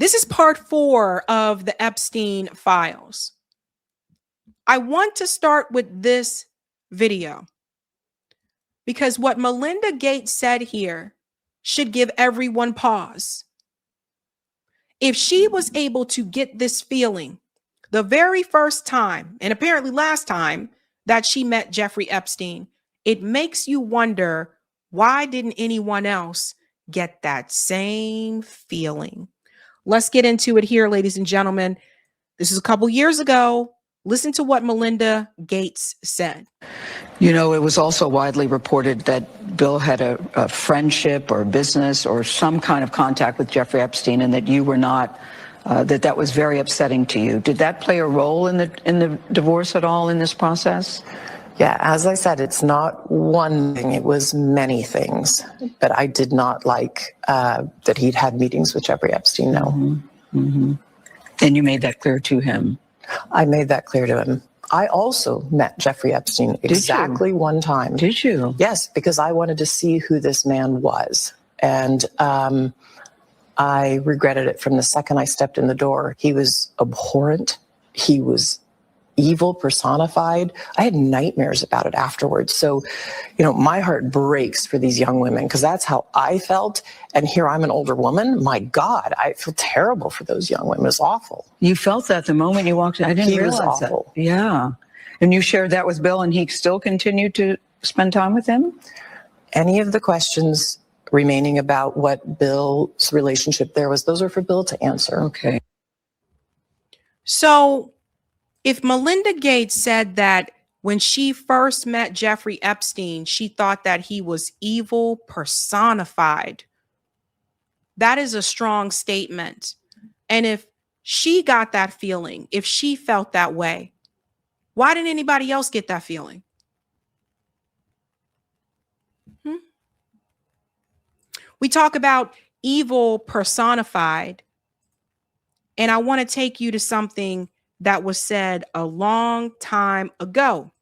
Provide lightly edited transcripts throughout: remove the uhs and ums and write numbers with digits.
This is part 4 of the Epstein files. I want to start with this video because what Melinda Gates said here should give everyone pause. If she was able to get this feeling the very first time, and apparently last time that she met Jeffrey Epstein, it makes you wonder, why didn't anyone else get that same feeling? Let's get into it here, ladies and gentlemen. This is a couple years ago. Listen to what Melinda Gates said. You know, it was also widely reported that Bill had a friendship or business or some kind of contact with Jeffrey Epstein, and that you were not, that was very upsetting to you. Did that play a role in the divorce at all in this process? Yeah, as I said, it's not one thing, it was many things. But I did not like that he'd had meetings with Jeffrey Epstein, no. Mm-hmm. Mm-hmm. And you made that clear to him? I made that clear to him. I also met Jeffrey Epstein exactly one time. Did you? Yes, because I wanted to see who this man was. And I regretted it from the second I stepped in the door. He was abhorrent. He was evil personified. I had nightmares about it afterwards. So, you know, my heart breaks for these young women because that's how I felt. And here I'm an older woman. My God, I feel terrible for those young women. It's awful. You felt that the moment you walked in? I didn't realize that. He was awful. That. Yeah. And you shared that with Bill, and he still continued to spend time with him? Any of the questions remaining about what Bill's relationship there was, those are for Bill to answer. Okay. So if Melinda Gates said that when she first met Jeffrey Epstein, she thought that he was evil personified, that is a strong statement. And if she got that feeling, if she felt that way, why didn't anybody else get that feeling? We talk about evil personified, and I want to take you to something that was said a long time ago.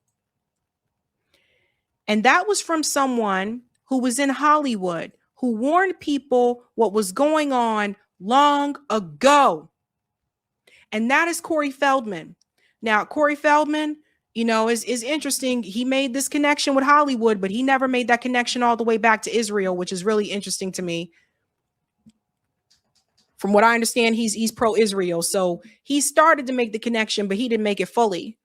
And that was from someone who was in Hollywood, who warned people what was going on long ago. And that is Corey Feldman. Now, Corey Feldman, you know, is interesting. He made this connection with Hollywood, but he never made that connection all the way back to Israel, which is really interesting to me. From what I understand, he's pro-Israel. So he started to make the connection, but he didn't make it fully.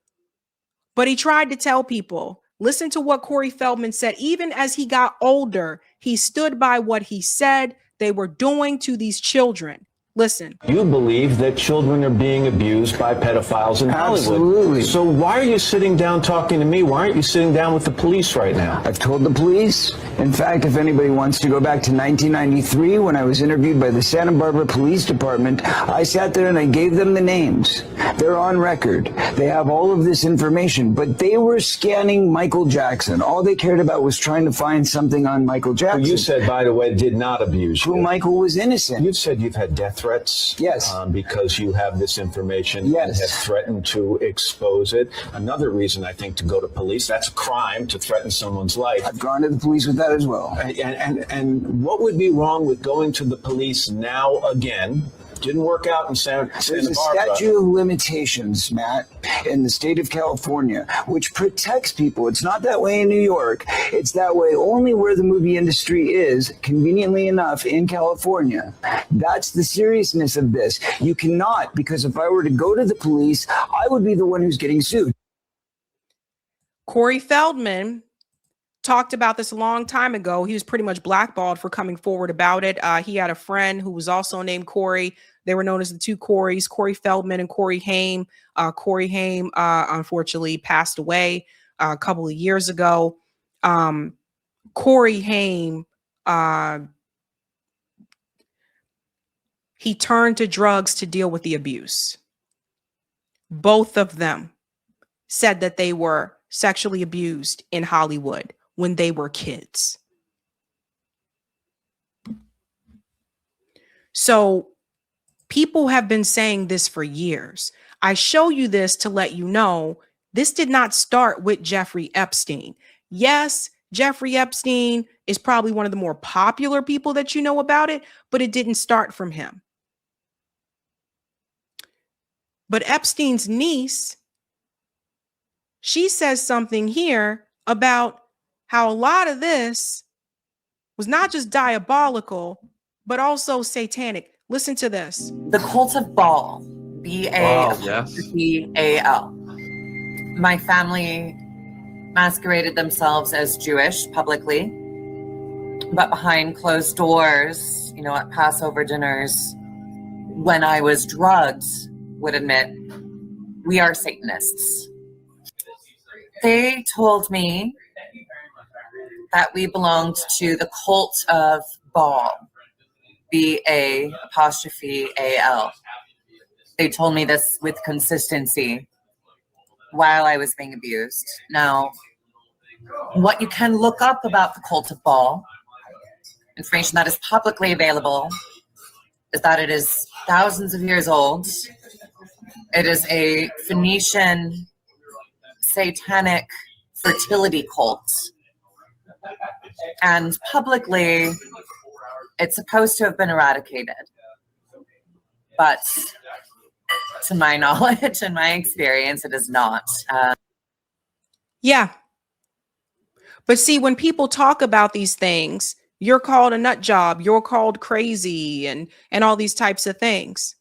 But he tried to tell people, listen to what Corey Feldman said. Even as he got older, he stood by what he said they were doing to these children. Listen. You believe that children are being abused by pedophiles in Hollywood. Absolutely. So why are you sitting down talking to me? Why aren't you sitting down with the police right now? I've told the police. In fact, if anybody wants to go back to 1993 when I was interviewed by the Santa Barbara Police Department, I sat there and I gave them the names. They're on record. They have all of this information, but they were scanning Michael Jackson. All they cared about was trying to find something on Michael Jackson. Who you said, by the way, did not abuse you. Who Michael was innocent. You've said you've had death threats. Yes. Because you have this information. Yes. And have threatened to expose it. Another reason, I think, to go to police, that's a crime to threaten someone's life. I've gone to the police with that as well. And what would be wrong with going to the police now again? Didn't work out in Santa Barbara. There's a statute of limitations, Matt, in the state of California, which protects people. It's not that way in New York. It's that way only where the movie industry is, conveniently enough, in California. That's the seriousness of this. You cannot, because if I were to go to the police, I would be the one who's getting sued. Corey Feldman talked about this a long time ago. He was pretty much blackballed for coming forward about it. He had a friend who was also named Corey. They were known as the two Coreys, Corey Feldman and Corey Haim. Corey Haim, unfortunately, passed away a couple of years ago. Corey Haim, he turned to drugs to deal with the abuse. Both of them said that they were sexually abused in Hollywood when they were kids. So people have been saying this for years. I show you this to let you know this did not start with Jeffrey Epstein. Yes, Jeffrey Epstein is probably one of the more popular people that you know about it, but it didn't start from him. But Epstein's niece, she says something here about how a lot of this was not just diabolical, but also satanic. Listen to this. The cult of Baal, B-A-L. My family masqueraded themselves as Jewish publicly, but behind closed doors, you know, at Passover dinners, when I was drugged, would admit, we are Satanists. They told me that we belonged to the cult of Baal, B-A-apostrophe-A-L. They told me this with consistency while I was being abused. Now, what you can look up about the cult of Baal, information that is publicly available, is that it is thousands of years old. It is a Phoenician satanic fertility cult. And publicly, it's supposed to have been eradicated. But to my knowledge and my experience, it is not. Yeah. But see, when people talk about these things, you're called a nut job, you're called crazy, and all these types of things.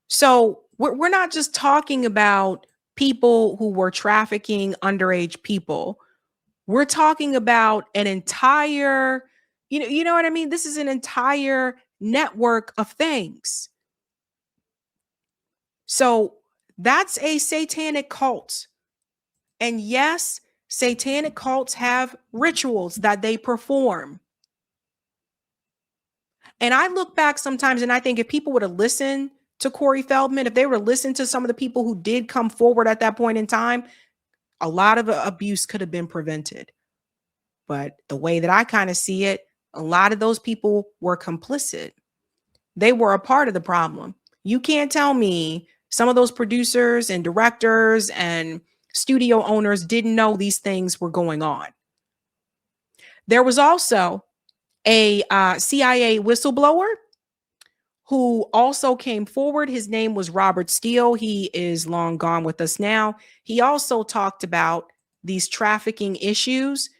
So we're not just talking about people who were trafficking underage people. We're talking about an entire, you know what I mean? This is an entire network of things. So that's a satanic cult. And yes, satanic cults have rituals that they perform. And I look back sometimes and I think if people would have listened to Corey Feldman, if they were to listen to some of the people who did come forward at that point in time, a lot of abuse could have been prevented. But the way that I kind of see it, a lot of those people were complicit. They were a part of the problem. You can't tell me some of those producers and directors and studio owners didn't know these things were going on. There was also a CIA whistleblower who also came forward. His name was Robert Steele. He is long gone with us now. He also talked about these trafficking issues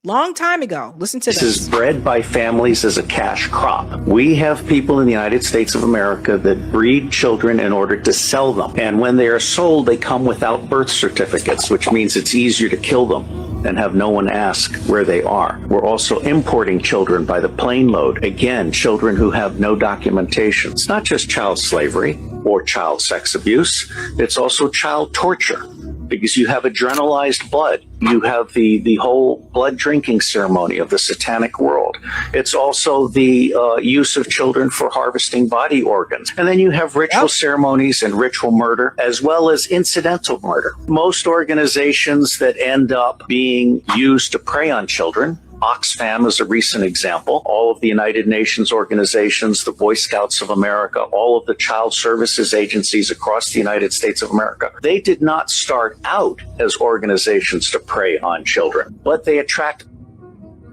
long time ago. Listen to this. This is bred by families as a cash crop. We have people in the United States of America that breed children in order to sell them. And when they are sold, they come without birth certificates, which means it's easier to kill them and have no one ask where they are. We're also importing children by the plane load. Again, children who have no documentation. It's not just child slavery or child sex abuse. It's also child torture, because you have adrenalized blood. You have the whole blood drinking ceremony of the satanic world. It's also the use of children for harvesting body organs. And then you have ritual ceremonies and ritual murder, as well as incidental murder. Most organizations that end up being used to prey on children, Oxfam is a recent example. All of the United Nations organizations, the Boy Scouts of America, all of the child services agencies across the United States of America, they did not start out as organizations to prey on children, but they attract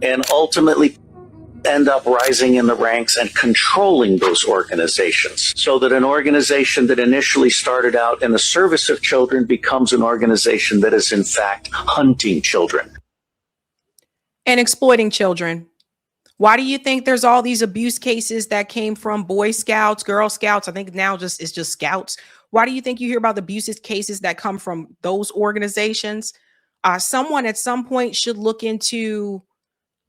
and ultimately end up rising in the ranks and controlling those organizations, so that an organization that initially started out in the service of children becomes an organization that is in fact hunting children and exploiting children. Why do you think there's all these abuse cases that came from Boy Scouts, Girl Scouts? I think now it's just Scouts. Why do you think you hear about the abuse cases that come from those organizations? Someone at some point should look into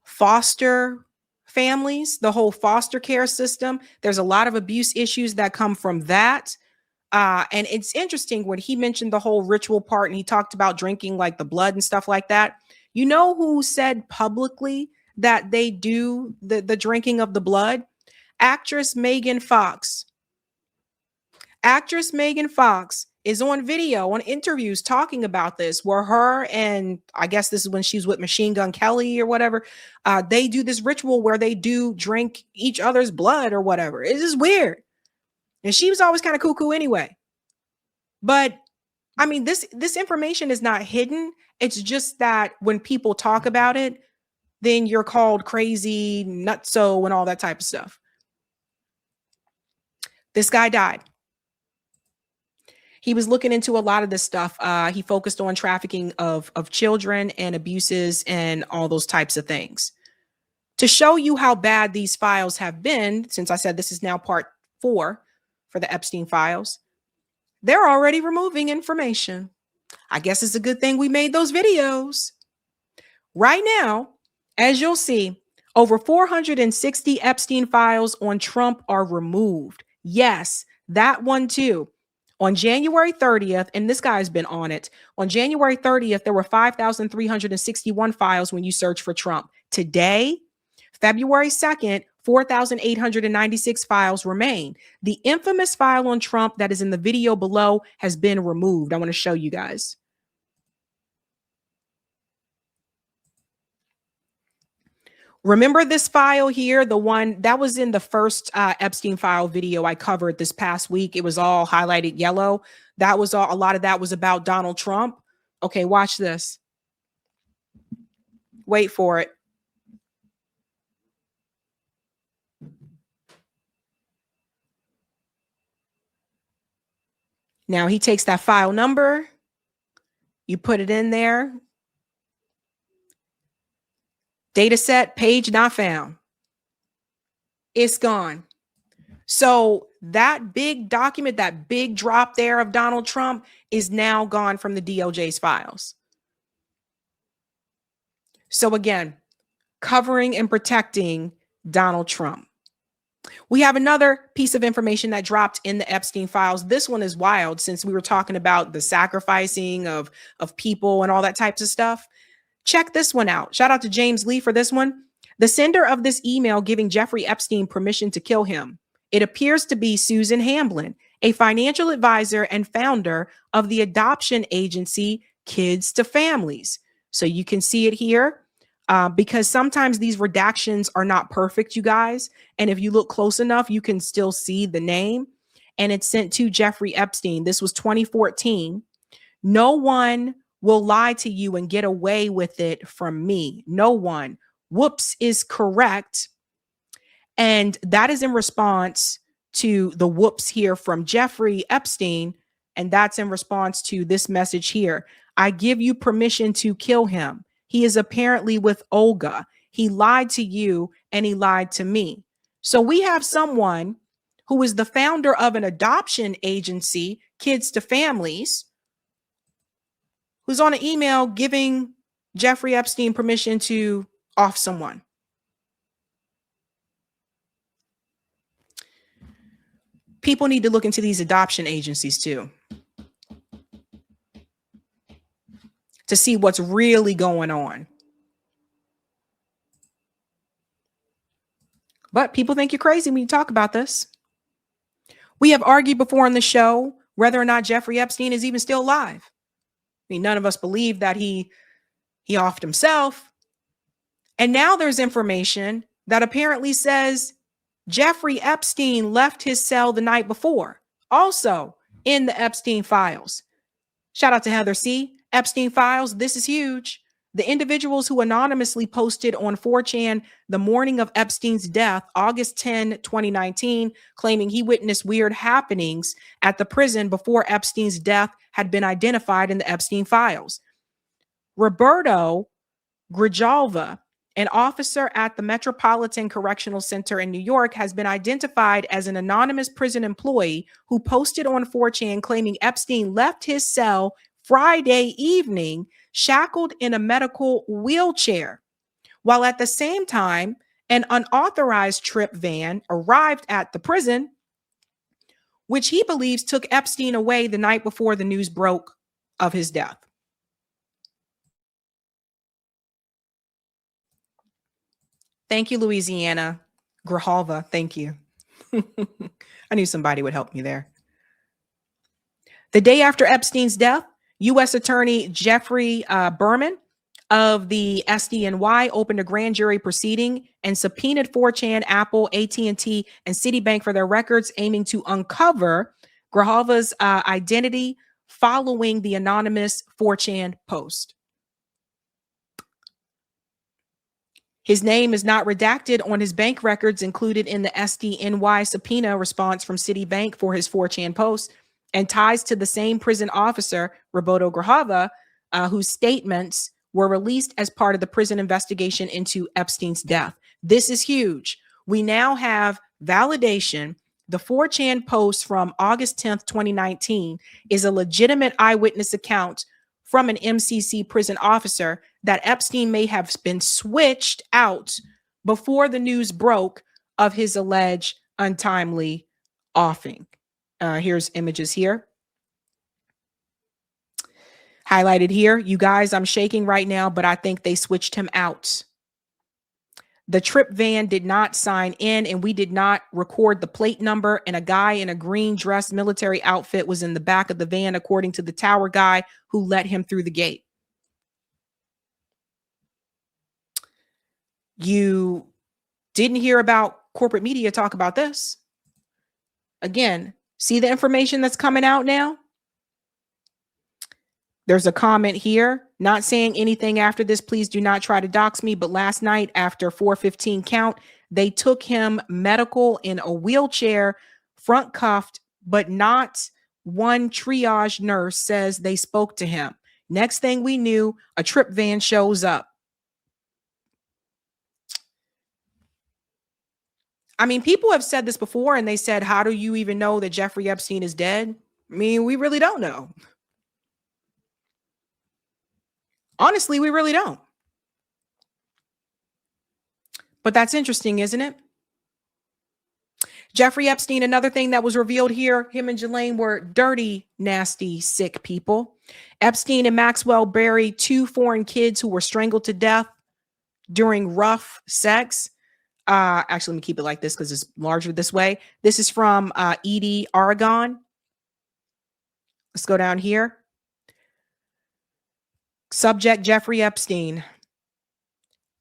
foster families, the whole foster care system. There's a lot of abuse issues that come from that. And it's interesting when he mentioned the whole ritual part and he talked about drinking like the blood and stuff like that. You know who said publicly that they do the drinking of the blood? Actress Megan Fox. Actress Megan Fox is on video, on interviews talking about this, where her and I guess this is when she's with Machine Gun Kelly or whatever, they do this ritual where they do drink each other's blood or whatever. It's just weird. And she was always kind of cuckoo anyway. But I mean, this information is not hidden. It's just that when people talk about it, then you're called crazy, nutso, and all that type of stuff. This guy died. He was looking into a lot of this stuff. He focused on trafficking of children and abuses and all those types of things. To show you how bad these files have been, since I said this is now part 4 for the Epstein files, they're already removing information. I guess it's a good thing we made those videos. Right now, as you'll see, over 460 Epstein files on Trump are removed. Yes, that one too. On January 30th, and this guy's been on it, on January 30th, there were 5,361 files when you search for Trump. Today, February 2nd, 4,896 files remain. The infamous file on Trump that is in the video below has been removed. I want to show you guys. Remember this file here, the one that was in the first Epstein file video I covered this past week. It was all highlighted yellow. That was all, a lot of that was about Donald Trump. Okay, watch this. Wait for it. Now he takes that file number, you put it in there. Data set, page not found. It's gone. So that big document, that big drop there of Donald Trump is now gone from the DOJ's files. So again, covering and protecting Donald Trump. We have another piece of information that dropped in the Epstein files. This one is wild since we were talking about the sacrificing of people and all that types of stuff. Check this one out. Shout out to James Lee for this one. The sender of this email giving Jeffrey Epstein permission to kill him. It appears to be Susan Hamblin, a financial advisor and founder of the adoption agency Kids to Families. So you can see it here because sometimes these redactions are not perfect, you guys. And if you look close enough, you can still see the name. And it's sent to Jeffrey Epstein. This was 2014. No one will lie to you and get away with it from me. No one. Whoops is correct. And that is in response to the whoops here from Jeffrey Epstein. And that's in response to this message here. I give you permission to kill him. He is apparently with Olga. He lied to you and he lied to me. So we have someone who is the founder of an adoption agency, Kids to Families, who's on an email giving Jeffrey Epstein permission to off someone. People need to look into these adoption agencies too, to see what's really going on. But people think you're crazy when you talk about this. We have argued before on the show whether or not Jeffrey Epstein is even still alive. I mean, none of us believe that he offed himself. And now there's information that apparently says Jeffrey Epstein left his cell the night before, also in the Epstein files. Shout out to Heather C. Epstein files. This is huge. The individuals who anonymously posted on 4chan the morning of Epstein's death, August 10, 2019, claiming he witnessed weird happenings at the prison before Epstein's death had been identified in the Epstein files. Roberto Grijalva, an officer at the Metropolitan Correctional Center in New York, has been identified as an anonymous prison employee who posted on 4chan claiming Epstein left his cell Friday evening shackled in a medical wheelchair, while at the same time, an unauthorized trip van arrived at the prison, which he believes took Epstein away the night before the news broke of his death. Thank you, Louisiana. Grijalva, thank you. I knew somebody would help me there. The day after Epstein's death, U.S. Attorney Jeffrey Berman of the SDNY opened a grand jury proceeding and subpoenaed 4chan, Apple, AT&T, and Citibank for their records, aiming to uncover Grijalva's identity following the anonymous 4chan post. His name is not redacted on his bank records included in the SDNY subpoena response from Citibank for his 4chan post. and ties to the same prison officer, Roberto Grajava, whose statements were released as part of the prison investigation into Epstein's death. This is huge. We now have validation. The 4chan post from August 10th, 2019 is a legitimate eyewitness account from an MCC prison officer that Epstein may have been switched out before the news broke of his alleged untimely offing. Here's images here. Highlighted here. You guys, I'm shaking right now, but I think they switched him out. The trip van did not sign in, and we did not record the plate number, and a guy in a green dress military outfit was in the back of the van, according to the tower guy who let him through the gate. You didn't hear about corporate media talk about this. Again, see the information that's coming out now? There's a comment here, not saying anything after this. Please do not try to dox me. But last night after 4:15 count, they took him medical in a wheelchair, front cuffed, but not one triage nurse says they spoke to him. Next thing we knew, a trip van shows up. I mean, people have said this before, and they said, how do you even know that Jeffrey Epstein is dead? I mean, we really don't know. Honestly, we really don't. But that's interesting, isn't it? Jeffrey Epstein, another thing that was revealed here, him and Ghislaine were dirty, nasty, sick people. Epstein and Maxwell buried 2 foreign kids who were strangled to death during rough sex. Actually, let me keep it like this because it's larger this way. This is from Edie, Oregon. Let's go down here. Subject, Jeffrey Epstein.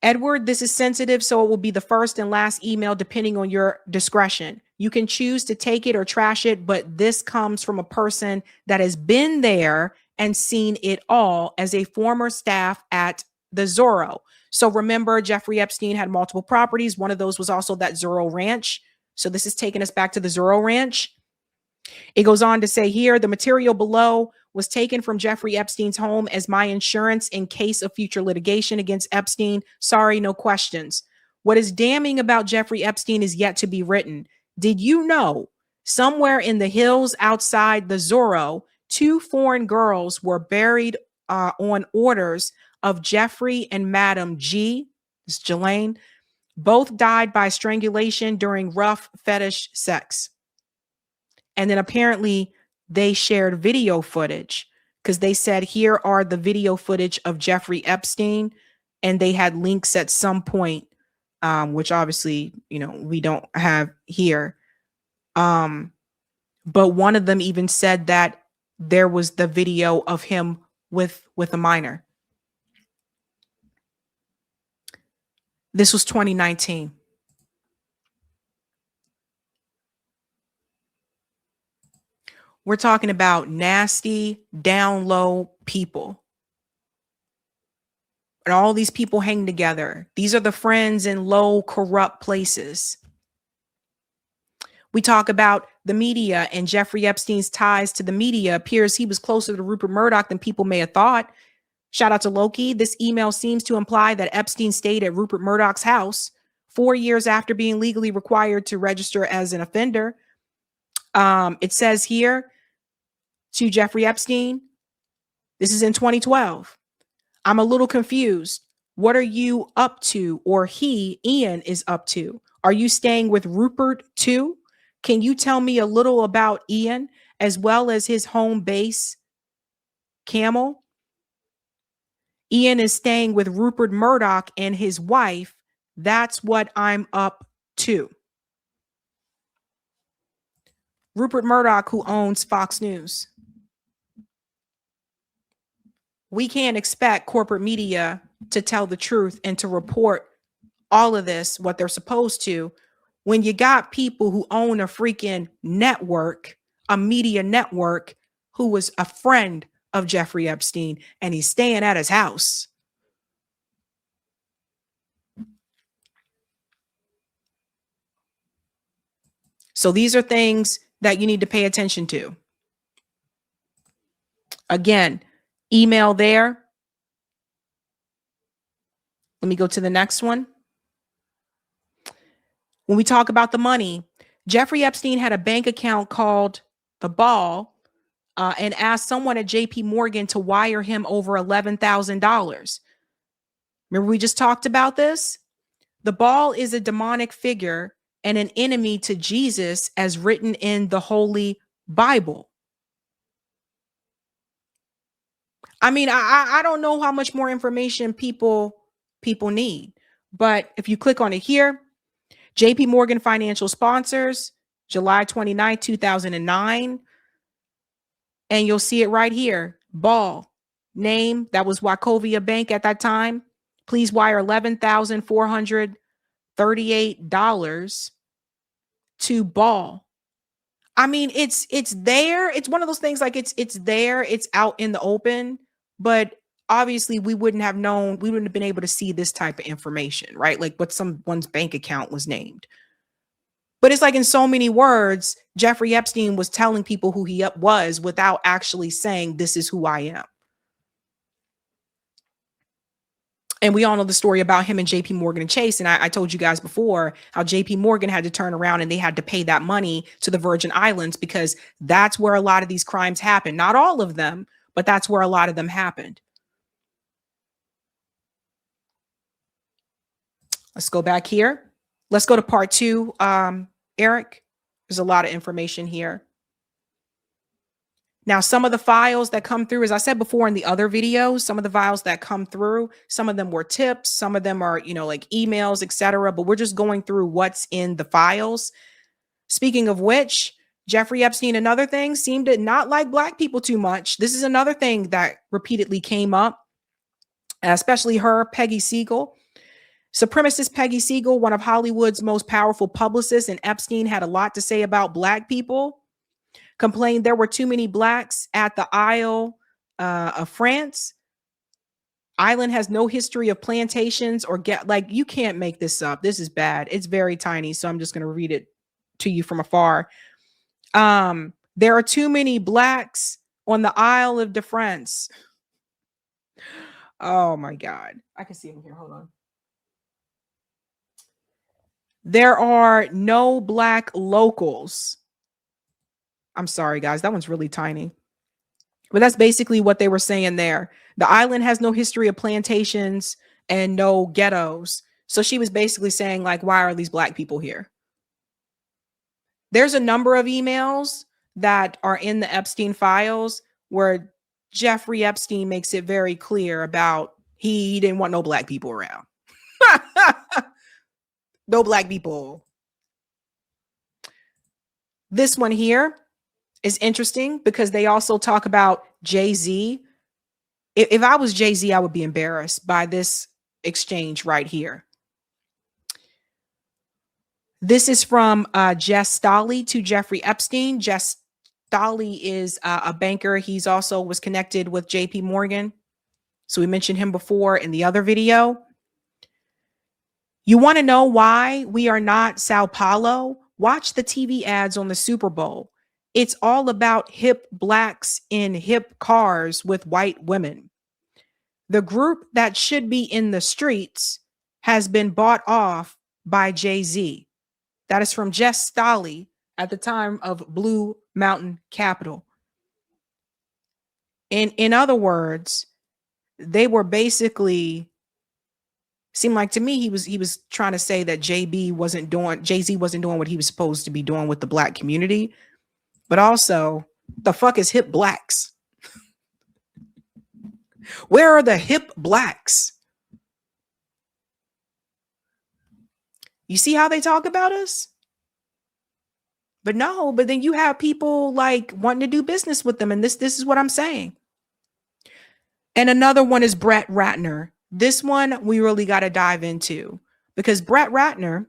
Edward, this is sensitive, so it will be the first and last email depending on your discretion. You can choose to take it or trash it, but this comes from a person that has been there and seen it all as a former staff at the Zorro. So remember, Jeffrey Epstein had multiple properties. One of those was also that Zorro Ranch. So this is taking us back to the Zorro Ranch. It goes on to say here, the material below was taken from Jeffrey Epstein's home as my insurance in case of future litigation against Epstein. Sorry, no questions. What is damning about Jeffrey Epstein is yet to be written. Did you know somewhere in the hills outside the Zorro, 2 foreign girls were buried on orders of Jeffrey and Madam G, this is Ghislaine, both died by strangulation during rough fetish sex. And then apparently they shared video footage because they said, here are the video footage of Jeffrey Epstein. And they had links at some point, which obviously, you know, we don't have here. But one of them even said that there was the video of him with a minor. This was 2019. We're talking about nasty, down low people. And all these people hang together. These are the friends in low, corrupt places. We talk about the media and Jeffrey Epstein's ties to the media. Appears he was closer to Rupert Murdoch than people may have thought. Shout out to Loki. This email seems to imply that Epstein stayed at Rupert Murdoch's house 4 years after being legally required to register as an offender. It says here to Jeffrey Epstein, this is in 2012. I'm a little confused. What are you up to? Or he, Ian, is up to? Are you staying with Rupert too? Can you tell me a little about Ian as well as his home base, Camel? Ian is staying with Rupert Murdoch and his wife. That's what I'm up to. Rupert Murdoch, who owns Fox News. We can't expect corporate media to tell the truth and to report all of this, what they're supposed to, when you got people who own a freaking network, a media network, who was a friend of Jeffrey Epstein, and he's staying at his house. So these are things that you need to pay attention to. Again, email there. Let me go to the next one. When we talk about the money, Jeffrey Epstein had a bank account called The Ball and asked someone at JP Morgan to wire him over $11,000. Remember, we just talked about this? The Ball is a demonic figure and an enemy to Jesus as written in the Holy Bible. I mean, I don't know how much more information people need, but if you click on it here, JP Morgan financial sponsors, July 29, 2009, and you'll see it right here. Ball, name, that was Wachovia Bank at that time. Please wire $11,438 to Ball. I mean, it's there. It's one of those things like it's there. It's out in the open, but obviously we wouldn't have known. We wouldn't have been able to see this type of information, right? Like what someone's bank account was named. But it's like in so many words, Jeffrey Epstein was telling people who he was without actually saying, this is who I am. And we all know the story about him and JP Morgan and Chase. And I told you guys before how JP Morgan had to turn around and they had to pay that money to the Virgin Islands because that's where a lot of these crimes happen. Not all of them, but that's where a lot of them happened. Let's go back here. Let's go to part 2. Eric, there's a lot of information here. Now, some of the files that come through, as I said before in the other videos, some of the files that come through, some of them were tips, some of them are, like emails, etc. But we're just going through what's in the files. Speaking of which, Jeffrey Epstein, another thing, seemed to not like Black people too much. This is another thing that repeatedly came up, especially her, Peggy Siegel. Supremacist Peggy Siegel, one of Hollywood's most powerful publicists, and Epstein had a lot to say about Black people. Complained there were too many Blacks at the Isle of France. Island has no history of plantations or you can't make this up. This is bad. It's very tiny, so I'm just going to read it to you from afar. There are too many Blacks on the Isle of France. Oh my God. I can see him here. Hold on. There are no Black locals. I'm sorry, guys. That one's really tiny. But that's basically what they were saying there. The island has no history of plantations and no ghettos. So she was basically saying, like, why are these Black people here? There's a number of emails that are in the Epstein files where Jeffrey Epstein makes it very clear about he didn't want no Black people around. No Black people. This one here is interesting because they also talk about Jay-Z. If I was Jay-Z, I would be embarrassed by this exchange right here. This is from Jess Stolley to Jeffrey Epstein. Jess Stolley is a banker. He's also was connected with JP Morgan. So we mentioned him before in the other video. You want to know why we are not Sao Paulo? Watch the TV ads on the Super Bowl. It's all about hip Blacks in hip cars with white women. The group that should be in the streets has been bought off by Jay-Z. That is from Jess Stolley at the time of Blue Mountain Capital. In other words, they were basically, seemed like to me he was trying to say that Jay-Z wasn't doing what he was supposed to be doing with the Black community. But also, the fuck is hip Blacks? Where are the hip Blacks? You see how they talk about us? But no, but then you have people like wanting to do business with them. And this is what I'm saying. And another one is Brett Ratner. This one we really got to dive into because Brett Ratner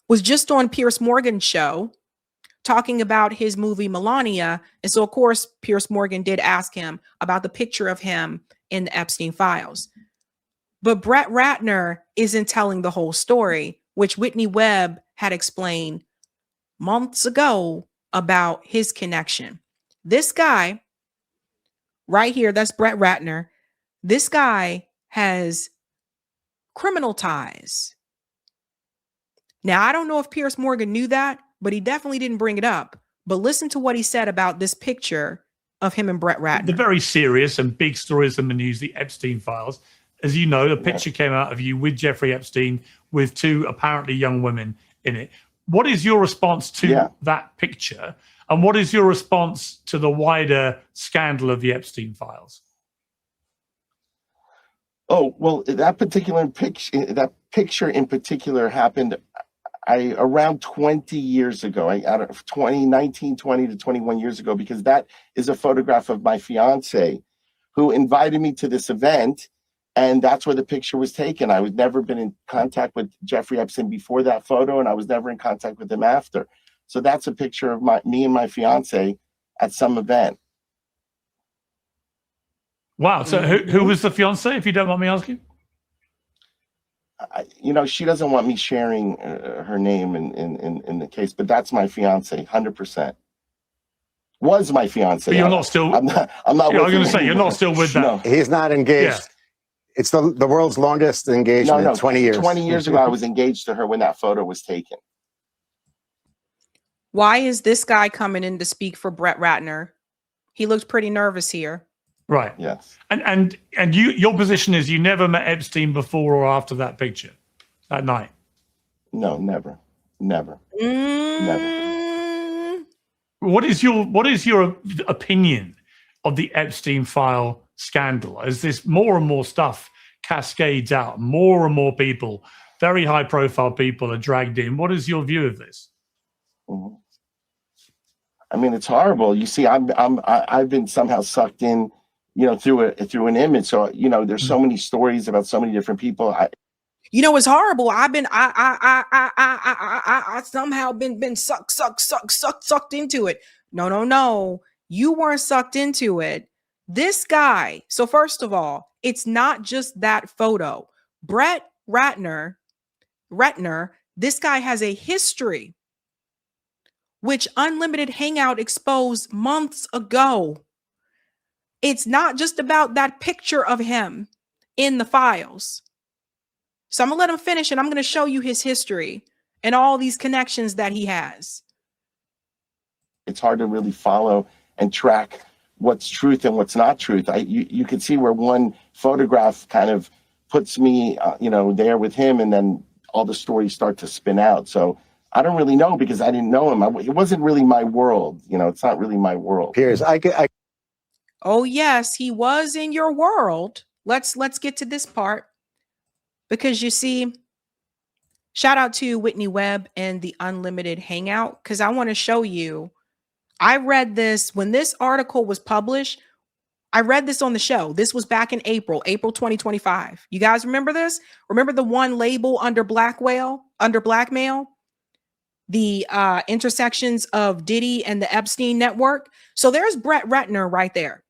was just on Piers Morgan's show talking about his movie Melania. And so, of course, Piers Morgan did ask him about the picture of him in the Epstein files. But Brett Ratner isn't telling the whole story, which Whitney Webb had explained months ago about his connection. This guy right here, that's Brett Ratner. This guy has criminal ties. Now, I don't know if Pierce Morgan knew that, but he definitely didn't bring it up. But listen to what he said about this picture of him and Brett Ratner. The very serious and big stories in the news, the Epstein files. As you know, a picture came out of you with Jeffrey Epstein with 2 apparently young women in it. What is your response to that picture? And what is your response to the wider scandal of the Epstein files? Oh, well, that picture in particular happened around 20 years ago. I don't know, 20 to 21 years ago, because that is a photograph of my fiance who invited me to this event. And that's where the picture was taken. I was never been in contact with Jeffrey Epstein before that photo, and I was never in contact with him after. So that's a picture of me and my fiance at some event. Wow. So who was the fiance, if you don't mind me asking? She doesn't want me sharing her name in the case, but that's my fiance, 100%. Was my fiance. But you're not still. I'm not. I was going to say you're not still with that. No. He's not engaged. Yeah. It's the world's longest engagement. No, 20 years. 20 years ago, I was engaged to her when that photo was taken. Why is this guy coming in to speak for Brett Ratner? He looks pretty nervous here. Right. Yes. And your position is you never met Epstein before or after that picture, that night? No, never. Never. What is your opinion of the Epstein file scandal? As this more and more stuff cascades out, more and more people, very high profile people, are dragged in. What is your view of this? Mm-hmm. I mean, it's horrible. You see, I've been somehow sucked in, through an image. So, there's so many stories about so many different people. It's horrible. I somehow been sucked into it. No. You weren't sucked into it. This guy. So first of all, it's not just that photo. Brett Ratner, this guy has a history, which Unlimited Hangout exposed months ago. It's not just about that picture of him in the files. So I'm going to let him finish, and I'm going to show you his history and all these connections that he has. It's hard to really follow and track what's truth and what's not truth. You can see where one photograph kind of puts me, there with him, and then all the stories start to spin out. So I don't really know, because I didn't know him. It wasn't really my world. It's not really my world. Piers, Oh yes, he was in your world. Let's get to this part, because you see, shout out to Whitney Webb and the Unlimited Hangout, because I want to show you. I read this when this article was published. I read this on the show. This was back in April 2025. You guys remember this? Remember the one label under blackmail? The intersections of Diddy and the Epstein network. So there's Brett Ratner right there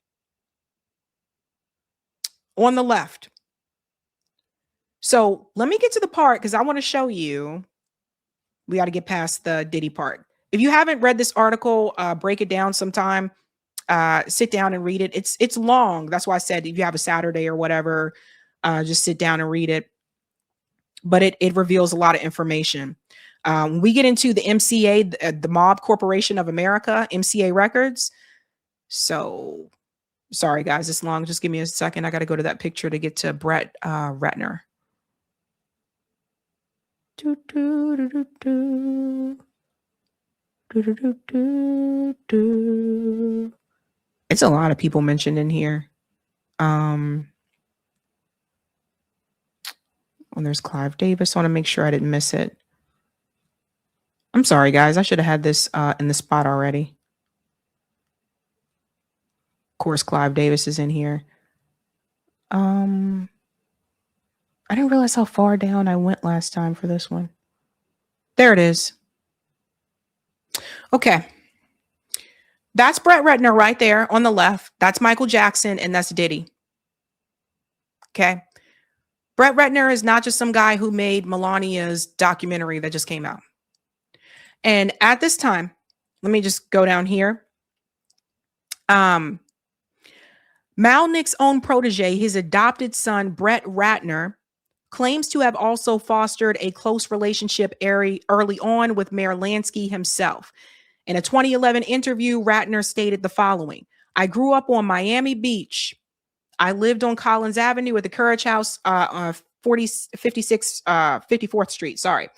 on the left. So let me get to the part, because I want to show you. We got to get past the Diddy part. If you haven't read this article, break it down sometime. Sit down and read it. It's long. That's why I said if you have a Saturday or whatever, just sit down and read it. But it reveals a lot of information. When we get into the MCA, the Mob Corporation of America, MCA Records. So sorry, guys, it's long. Just give me a second. I got to go to that picture to get to Brett Ratner. It's a lot of people mentioned in here. And there's Clive Davis. I want to make sure I didn't miss it. I'm sorry, guys. I should have had this in the spot already. Of course, Clive Davis is in here. I didn't realize how far down I went last time for this one. There it is. Okay. That's Brett Ratner right there on the left. That's Michael Jackson, and that's Diddy. Okay. Brett Ratner is not just some guy who made Melania's documentary that just came out. And at this time, let me just go down here. Malnick's own protege, his adopted son, Brett Ratner, claims to have also fostered a close relationship early on with Mayor Lansky himself. In a 2011 interview, Ratner stated the following: "I grew up on Miami Beach. I lived on Collins Avenue at the Courage House, 54th Street, sorry.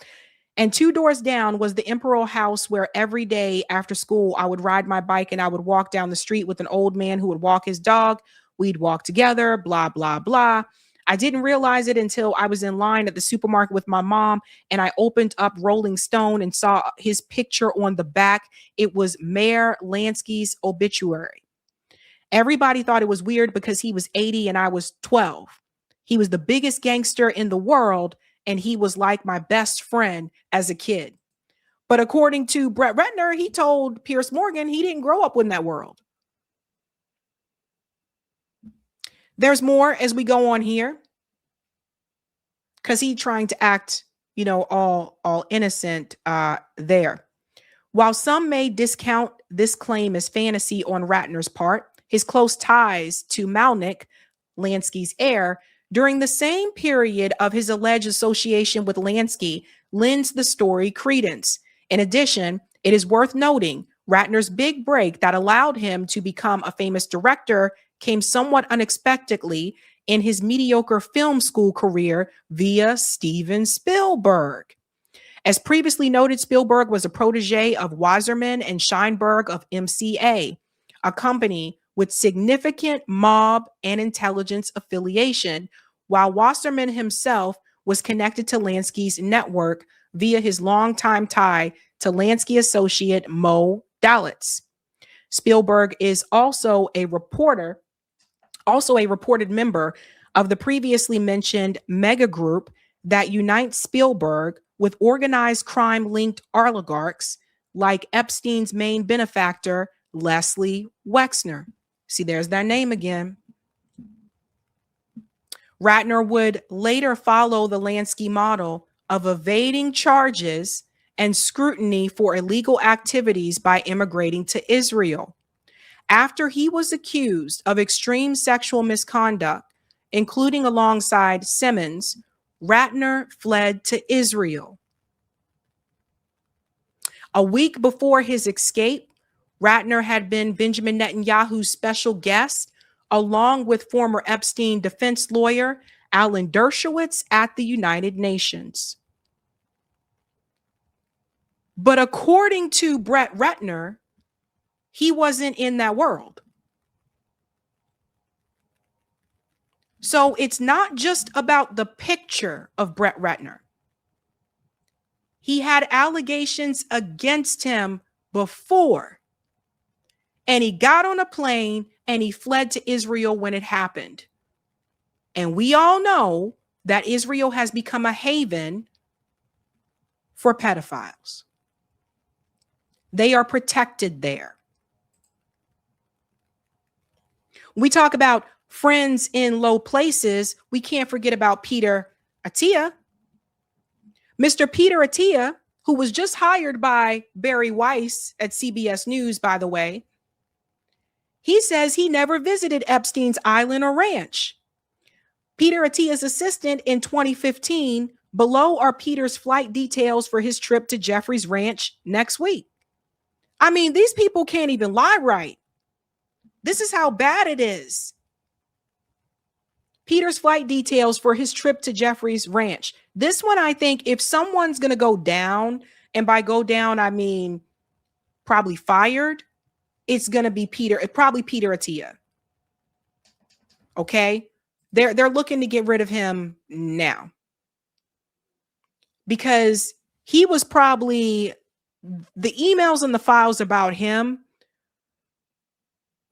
And 2 doors down was the Imperial House, where every day after school, I would ride my bike and I would walk down the street with an old man who would walk his dog. We'd walk together, blah, blah, blah. I didn't realize it until I was in line at the supermarket with my mom and I opened up Rolling Stone and saw his picture on the back. It was Mayor Lansky's obituary. Everybody thought it was weird because he was 80 and I was 12. He was the biggest gangster in the world, and he was like my best friend as a kid." But according to Brett Ratner, he told Piers Morgan he didn't grow up in that world. There's more as we go on here, because he's trying to act, all innocent there. While some may discount this claim as fantasy on Ratner's part, his close ties to Malnick, Lansky's heir, during the same period of his alleged association with Lansky lends the story credence. In addition, it is worth noting Ratner's big break that allowed him to become a famous director came somewhat unexpectedly in his mediocre film school career via Steven Spielberg. As previously noted, Spielberg was a protege of Wasserman and Scheinberg of MCA, a company with significant mob and intelligence affiliation, while Wasserman himself was connected to Lansky's network via his longtime tie to Lansky associate Mo Dalitz. Spielberg is also a reported member of the previously mentioned mega group that unites Spielberg with organized crime-linked oligarchs like Epstein's main benefactor, Leslie Wexner. See, there's that name again. Ratner would later follow the Lansky model of evading charges and scrutiny for illegal activities by immigrating to Israel. After he was accused of extreme sexual misconduct, including alongside Simmons, Ratner fled to Israel. A week before his escape, Ratner had been Benjamin Netanyahu's special guest, along with former Epstein defense lawyer Alan Dershowitz at the United Nations. But according to Brett Ratner, he wasn't in that world. So it's not just about the picture of Brett Ratner. He had allegations against him before. And he got on a plane and he fled to Israel when it happened. And we all know that Israel has become a haven for pedophiles. They are protected there. When we talk about friends in low places, we can't forget about Peter Attia. Mr. Peter Attia, who was just hired by Barry Weiss at CBS News, by the way, he says he never visited Epstein's island or ranch. Peter Attia's assistant in 2015, below are Peter's flight details for his trip to Jeffrey's ranch next week. I mean, these people can't even lie right. This is how bad it is. Peter's flight details for his trip to Jeffrey's ranch. This one, I think, if someone's going to go down, and by go down, I mean probably fired, it's going to be probably Peter Attia. Okay? They're looking to get rid of him now. Because he was probably, the emails and the files about him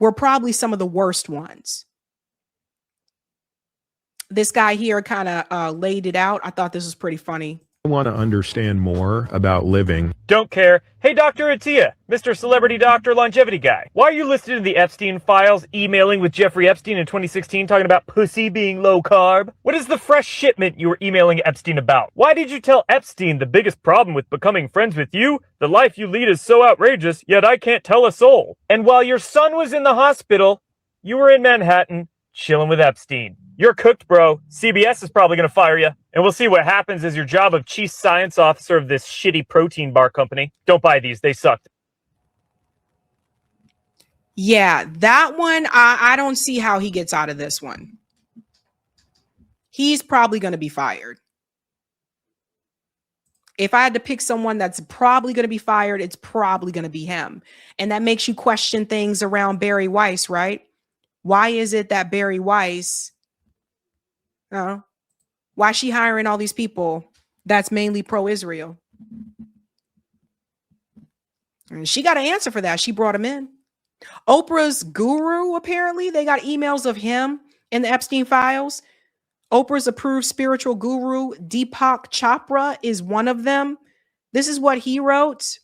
were probably some of the worst ones. This guy here kind of laid it out. I thought this was pretty funny. I want to understand more about living. Don't care. Hey, Dr. Attia, Mr. Celebrity Doctor Longevity Guy. Why are you listed in the Epstein files emailing with Jeffrey Epstein in 2016 talking about pussy being low carb? What is the fresh shipment you were emailing Epstein about? Why did you tell Epstein the biggest problem with becoming friends with you? The life you lead is so outrageous, yet I can't tell a soul. And while your son was in the hospital, You were in Manhattan, chilling with Epstein. You're cooked, bro. CBS is probably going to fire you. And we'll see what happens as your job of chief science officer of this shitty protein bar company. Don't buy these. They sucked. Yeah, that one, I don't see how he gets out of this one. He's probably going to be fired. If I had to pick someone that's probably going to be fired, it's probably going to be him. And that makes you question things around Barry Weiss, right? Why is it that Barry Weiss, why is she hiring all these people that's mainly pro-Israel? And she got an answer for that. She brought him in. Oprah's guru, apparently, they got emails of him in the Epstein files. Oprah's approved spiritual guru, Deepak Chopra, is one of them. This is what he wrote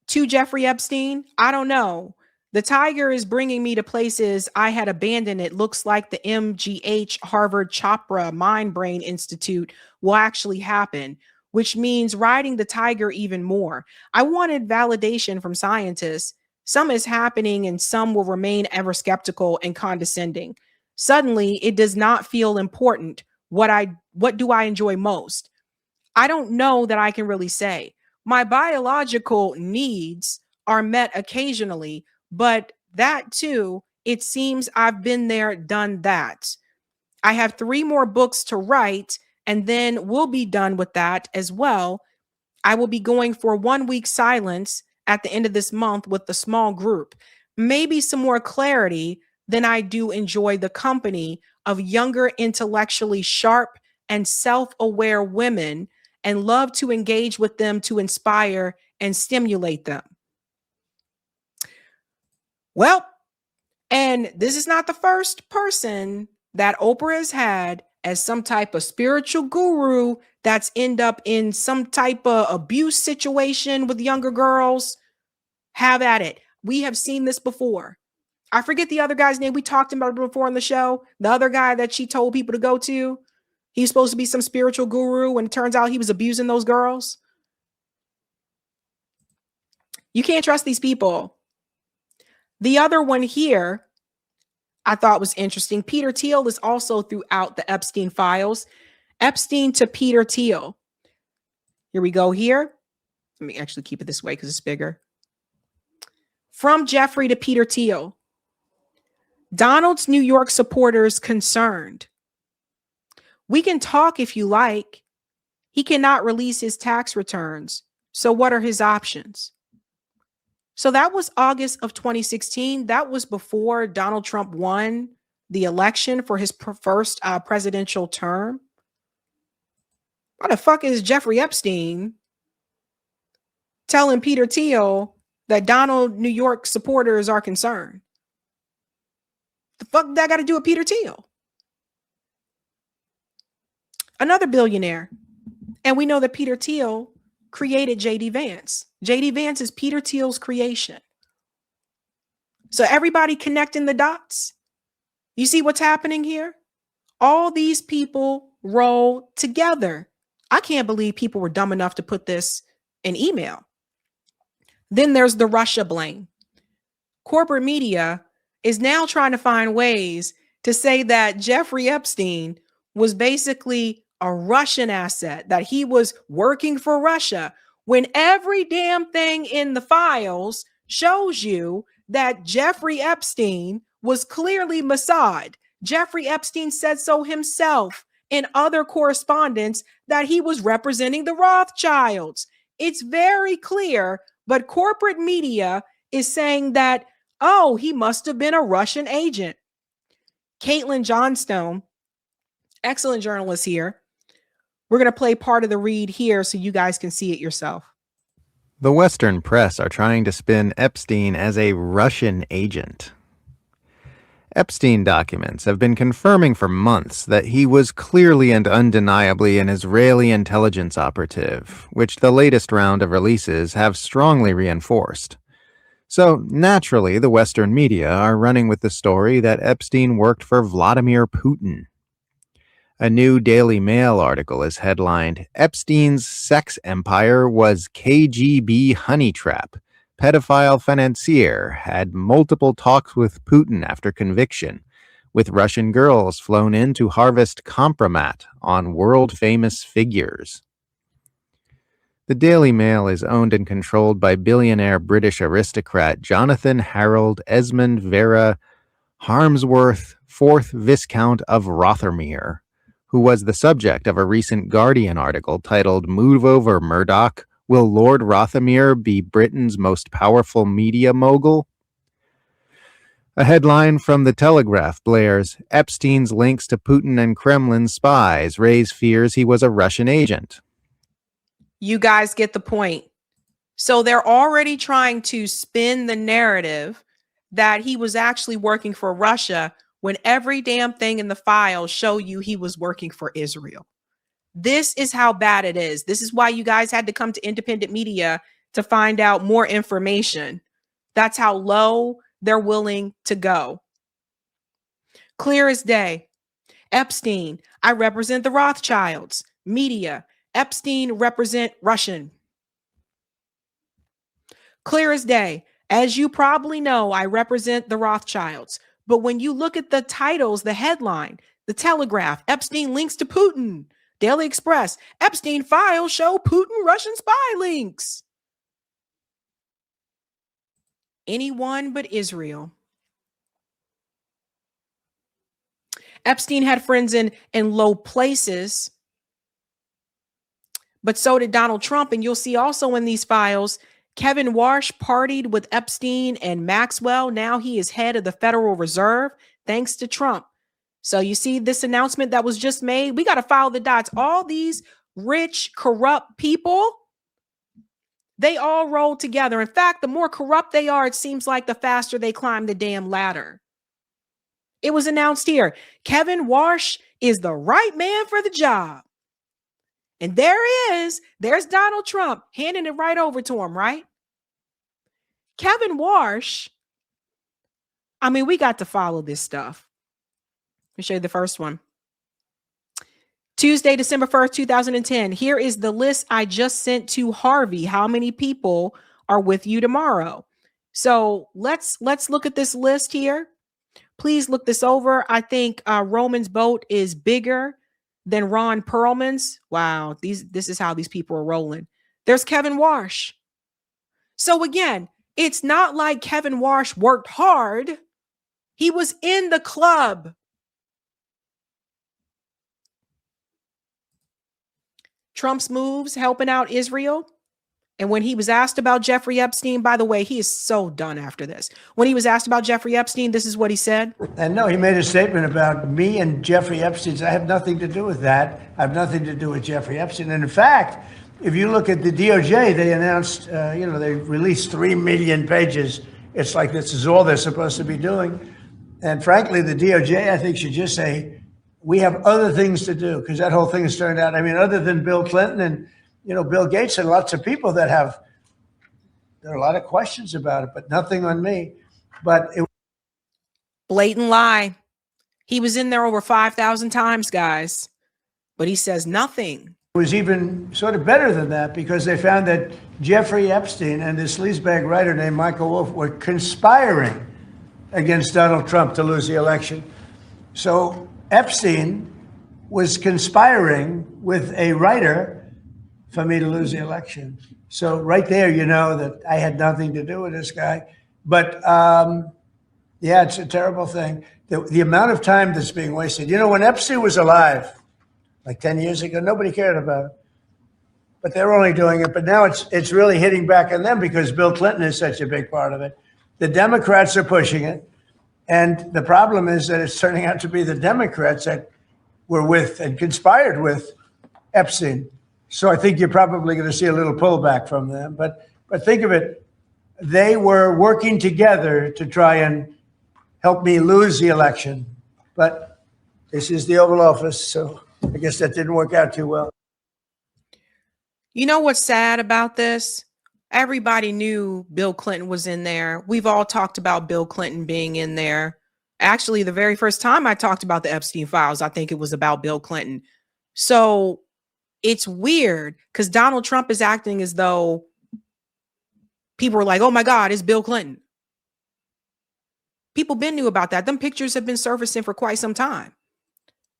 to Jeffrey Epstein. I don't know. The tiger is bringing me to places I had abandoned. It looks like the MGH Harvard Chopra Mind Brain Institute will actually happen, which means riding the tiger even more. I wanted validation from scientists. Some is happening and some will remain ever skeptical and condescending. Suddenly, it does not feel important. What do I enjoy most? I don't know that I can really say. My biological needs are met occasionally, but that too, it seems I've been there, done that. I have 3 more books to write, and then we'll be done with that as well. I will be going for 1 week silence at the end of this month with a small group. Maybe some more clarity than I do enjoy the company of younger, intellectually sharp and self-aware women and love to engage with them to inspire and stimulate them. Well, and this is not the first person that Oprah has had as some type of spiritual guru that's end up in some type of abuse situation with younger girls. Have at it. We have seen this before. I forget the other guy's name. We talked about it before on the show. The other guy that she told people to go to. He's supposed to be some spiritual guru, and it turns out he was abusing those girls. You can't trust these people. The other one here I thought was interesting. Peter Thiel is also throughout the Epstein files. Epstein to Peter Thiel. Here we go here. Let me actually keep it this way because it's bigger. From Jeffrey to Peter Thiel. Donald's New York supporters concerned. We can talk if you like. He cannot release his tax returns. So what are his options? So that was August of 2016. That was before Donald Trump won the election for his first presidential term. Why the fuck is Jeffrey Epstein telling Peter Thiel that Donald New York supporters are concerned? The fuck that got to do with Peter Thiel? Another billionaire. And we know that Peter Thiel created J.D. Vance. J.D. Vance is Peter Thiel's creation. So everybody connecting the dots. You see what's happening here? All these people roll together. I can't believe people were dumb enough to put this in email. Then there's the Russia blame. Corporate media is now trying to find ways to say that Jeffrey Epstein was basically a Russian asset, that he was working for Russia, when every damn thing in the files shows you that Jeffrey Epstein was clearly Mossad. Jeffrey Epstein said so himself in other correspondence that he was representing the Rothschilds. It's very clear, but corporate media is saying that, oh, he must have been a Russian agent. Caitlin Johnstone, excellent journalist here. We're going to play part of the read here so you guys can see it yourself. The Western press are trying to spin Epstein as a Russian agent. Epstein documents have been confirming for months that he was clearly and undeniably an Israeli intelligence operative, which the latest round of releases have strongly reinforced. So, naturally, the Western media are running with the story that Epstein worked for Vladimir Putin. A new Daily Mail article is headlined, "Epstein's Sex Empire Was KGB Honey Trap. pedophile financier, had multiple talks with Putin after conviction, with Russian girls flown in to harvest compromat on world-famous figures. The Daily Mail is owned and controlled by billionaire British aristocrat Jonathan Harold Esmond Vera Harmsworth, 4th Viscount of Rothermere, who was the subject of a recent Guardian article titled "Move Over, Murdoch. Will Lord Rothermere be Britain's most powerful media mogul?" A headline from The Telegraph blares, "Epstein's links to Putin and Kremlin spies raise fears he was a Russian agent." You guys get the point. So they're already trying to spin the narrative that he was actually working for Russia when every damn thing in the files show you he was working for Israel. This is how bad it is. This is why you guys had to come to independent media to find out more information. That's how low they're willing to go. Clear as day. Epstein, I represent the Rothschilds. Media, Epstein represent Russian. Clear as day. As you probably know, I represent the Rothschilds. But when you look at the titles, the headline, The Telegraph, Epstein links to Putin. Daily Express, Epstein files show Putin Russian spy links. Anyone but Israel. Epstein had friends in low places, but so did Donald Trump. And you'll see also in these files, Kevin Warsh partied with Epstein and Maxwell. Now he is head of the Federal Reserve, thanks to Trump. So you see this announcement that was just made. We got to follow the dots. All these rich, corrupt people, they all roll together. In fact, the more corrupt they are, it seems like the faster they climb the damn ladder. It was announced here. Kevin Warsh is the right man for the job. And there he is. There's Donald Trump handing it right over to him, right? Kevin Warsh. I mean, we got to follow this stuff. Let me show you the first one. Tuesday, December 1st, 2010. Here is the list I just sent to Harvey. How many people are with you tomorrow? So let's look at this list here. Please look this over. I think Roman's boat is bigger than Ron Perlman's. Wow, this is how these people are rolling. There's Kevin Warsh. So again, it's not like Kevin Warsh worked hard. He was in the club. Trump's moves helping out Israel. And when he was asked about Jeffrey Epstein, by the way, he is so done after this. When he was asked about Jeffrey Epstein, this is what he said. And no, he made a statement about me and Jeffrey Epstein. I have nothing to do with that. I have nothing to do with Jeffrey Epstein. And in fact, if you look at the DOJ, they announced, they released 3 million pages. It's like this is all they're supposed to be doing. And frankly, the DOJ, I think, should just say, we have other things to do, because that whole thing has turned out, I mean, other than Bill Clinton and Bill Gates and lots of people that there are a lot of questions about it, but nothing on me. But it blatant lie. He was in there over 5,000 times, guys, but he says nothing. It was even sort of better than that, because they found that Jeffrey Epstein and this sleazebag writer named Michael Wolff were conspiring against Donald Trump to lose the election. So Epstein was conspiring with a writer for me to lose the election. So right there, you know that I had nothing to do with this guy. But yeah, it's a terrible thing. The amount of time that's being wasted. When Epstein was alive, like 10 years ago, nobody cared about it. But they're only doing it. But now it's really hitting back on them because Bill Clinton is such a big part of it. The Democrats are pushing it. And the problem is that it's turning out to be the Democrats that were with and conspired with Epstein. So I think you're probably going to see a little pullback from them. But think of it. They were working together to try and help me lose the election. But this is the Oval Office, so I guess that didn't work out too well. You know what's sad about this? Everybody knew Bill Clinton was in there. We've all talked about Bill Clinton being in there. Actually, the very first time I talked about the Epstein files, I think it was about Bill Clinton. So it's weird because Donald Trump is acting as though People were like, oh my God, it's Bill Clinton. People been knew about that. Them pictures have been surfacing for quite some time.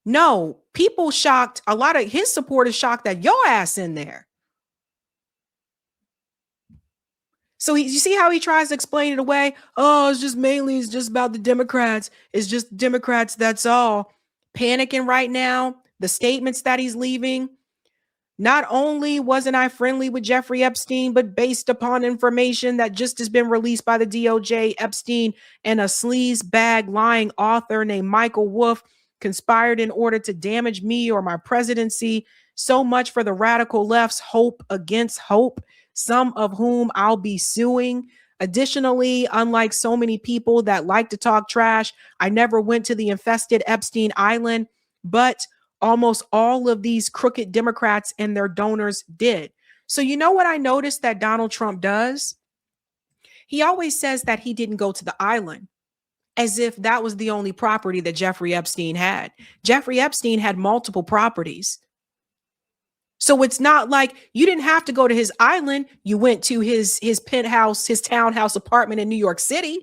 No, people shocked. A lot of his supporters shocked that your ass in there. So you see how he tries to explain it away? Oh, it's just about the Democrats. It's just Democrats. That's all. Panicking right now. The statements that he's leaving. Not only wasn't I friendly with Jeffrey Epstein, but based upon information that just has been released by the DOJ, Epstein and a sleaze bag lying author named Michael Wolff conspired in order to damage me or my presidency. So much for the radical left's hope against hope, some of whom I'll be suing. Additionally, unlike so many people that like to talk trash, I never went to the infested Epstein Island, but almost all of these crooked Democrats and their donors did. So you know what I noticed that Donald Trump does? He always says that he didn't go to the island, as if that was the only property that Jeffrey Epstein had. Jeffrey Epstein had multiple properties. So it's not like you didn't have to go to his island. You went to his penthouse, his townhouse apartment in New York City.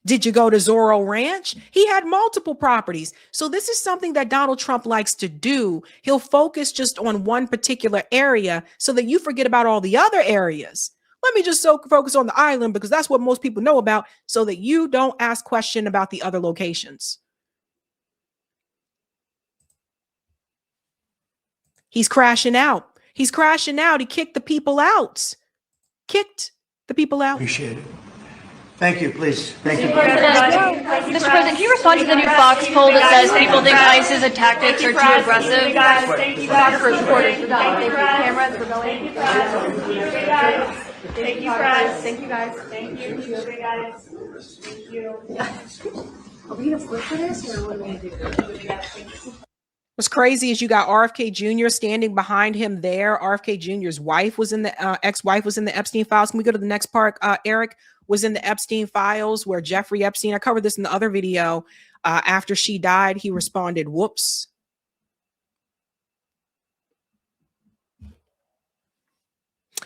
Did you go to Zorro Ranch? He had multiple properties. So this is something that Donald Trump likes to do. He'll focus just on one particular area so that you forget about all the other areas. Let me just focus on the island because that's what most people know about, so that you don't ask questions about the other locations. He's crashing out. He's crashing out. He kicked the people out. Kicked the people out. Appreciate it. Thank you, please. Thank you. Mr. President, can you respond to the new Fox poll that says people think ISIS tactics are too aggressive? Thank you guys. Thank you guys. Thank you guys. Thank you guys. Thank you. Thank you. Are we gonna flip for this or what are we gonna do? What's crazy is you got RFK Jr. standing behind him there. RFK Jr.'s wife was in the ex-wife was in the Epstein files. Can we go to the next part? Eric was in the Epstein files where Jeffrey Epstein, I covered this in the other video. After she died, he responded, whoops.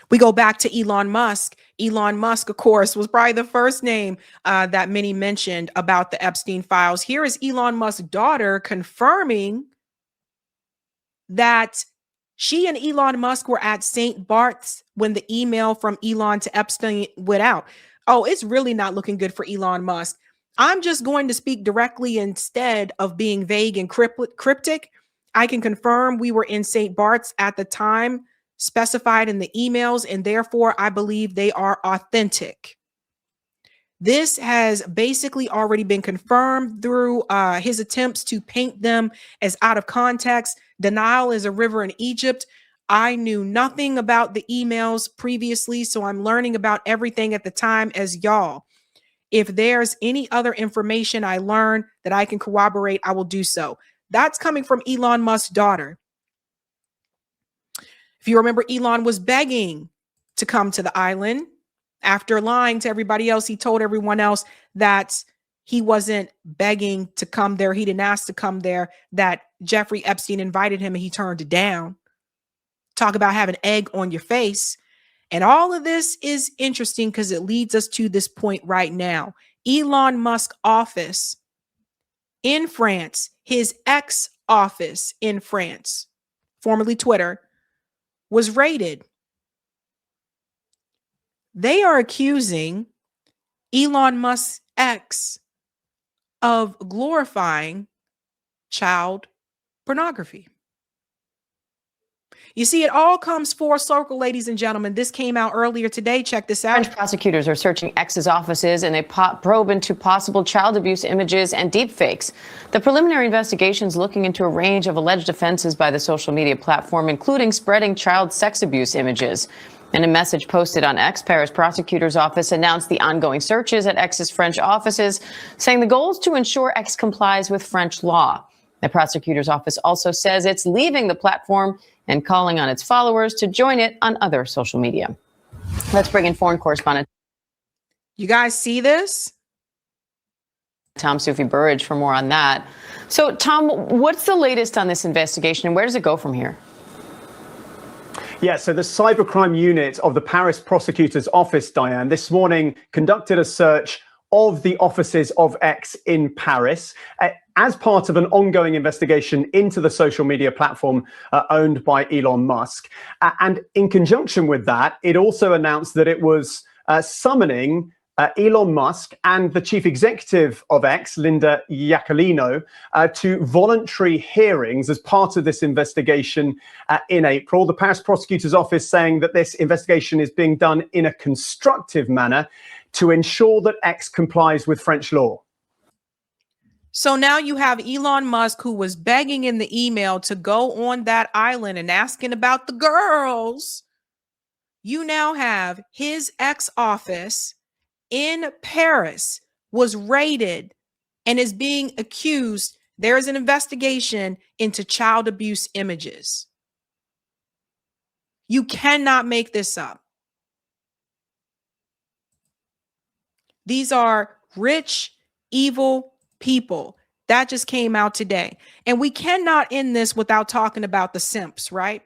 We go back to Elon Musk. Elon Musk, of course, was probably the first name that many mentioned about the Epstein files. Here is Elon Musk's daughter confirming that she and Elon Musk were at St. Bart's when the email from Elon to Epstein went out. Oh, it's really not looking good for Elon Musk. I'm just going to speak directly instead of being vague and cryptic. I can confirm we were in St. Bart's at the time specified in the emails, and therefore I believe they are authentic. This has basically already been confirmed through his attempts to paint them as out of context. Denial is a river in Egypt. I knew nothing about the emails previously, so I'm learning about everything at the time as y'all. If there's any other information I learn that I can corroborate, I will do so. That's coming from Elon Musk's daughter. If you remember, Elon was begging to come to the island. After lying to everybody else, he told everyone else that he wasn't begging to come there. He didn't ask to come there, that Jeffrey Epstein invited him and he turned it down. Talk about having egg on your face. And all of this is interesting because it leads us to this point right now. Elon Musk's office in France, his ex-office in France, formerly Twitter, was raided. They are accusing Elon Musk's ex of glorifying child pornography. You see, it all comes full circle, ladies and gentlemen. This came out earlier today. Check this out. French prosecutors are searching X's offices in a probe into possible child abuse images and deepfakes. The preliminary investigation is looking into a range of alleged offenses by the social media platform, including spreading child sex abuse images. In a message posted on X, Paris prosecutor's office announced the ongoing searches at X's French offices, saying the goal is to ensure X complies with French law. The prosecutor's office also says it's leaving the platform and calling on its followers to join it on other social media. Let's bring in foreign correspondent. You guys see this? Tom Sufi Burridge for more on that. So, Tom, what's the latest on this investigation and where does it go from here? Yeah, so the cybercrime unit of the Paris prosecutor's office, Diane, this morning conducted a search of the offices of X in Paris as part of an ongoing investigation into the social media platform owned by Elon Musk. And in conjunction with that, it also announced that it was summoning Elon Musk and the chief executive of X, Linda Yaccarino, to voluntary hearings as part of this investigation in April. The Paris prosecutor's office saying that this investigation is being done in a constructive manner to ensure that X complies with French law. So now you have Elon Musk, who was begging in the email to go on that island and asking about the girls. You now have his X office in Paris was raided and is being accused. There is an investigation into child abuse images. You cannot make this up. These are rich, evil people. That just came out today. And we cannot end this without talking about the simps, right?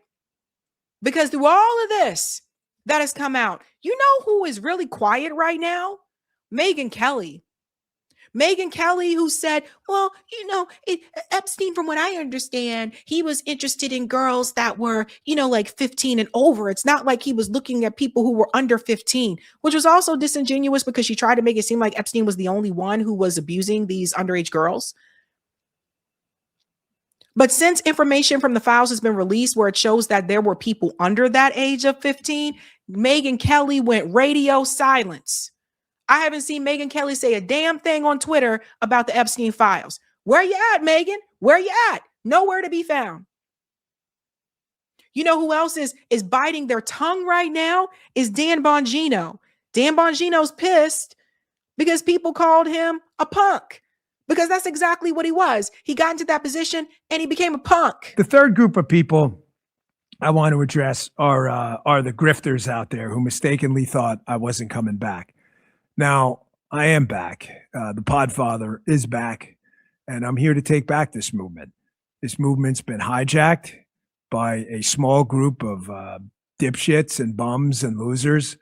Because through all of this that has come out, you know who is really quiet right now? Megyn Kelly. Megyn Kelly, who said, well, you know, Epstein, from what I understand, he was interested in girls that were, you know, like 15 and over. It's not like he was looking at people who were under 15, which was also disingenuous because she tried to make it seem like Epstein was the only one who was abusing these underage girls. But since information from the files has been released where it shows that there were people under that age of 15, Megyn Kelly went radio silence. I haven't seen Megyn Kelly say a damn thing on Twitter about the Epstein files. Where you at, Megyn? Where you at? Nowhere to be found. You know who else is biting their tongue right now? Is Dan Bongino. Dan Bongino's pissed because people called him a punk. Because that's exactly what he was. He got into that position and he became a punk. The third group of people I want to address are the grifters out there who mistakenly thought I wasn't coming back. Now, I am back. The Podfather is back, and I'm here to take back this movement. This movement's been hijacked by a small group of dipshits and bums and losers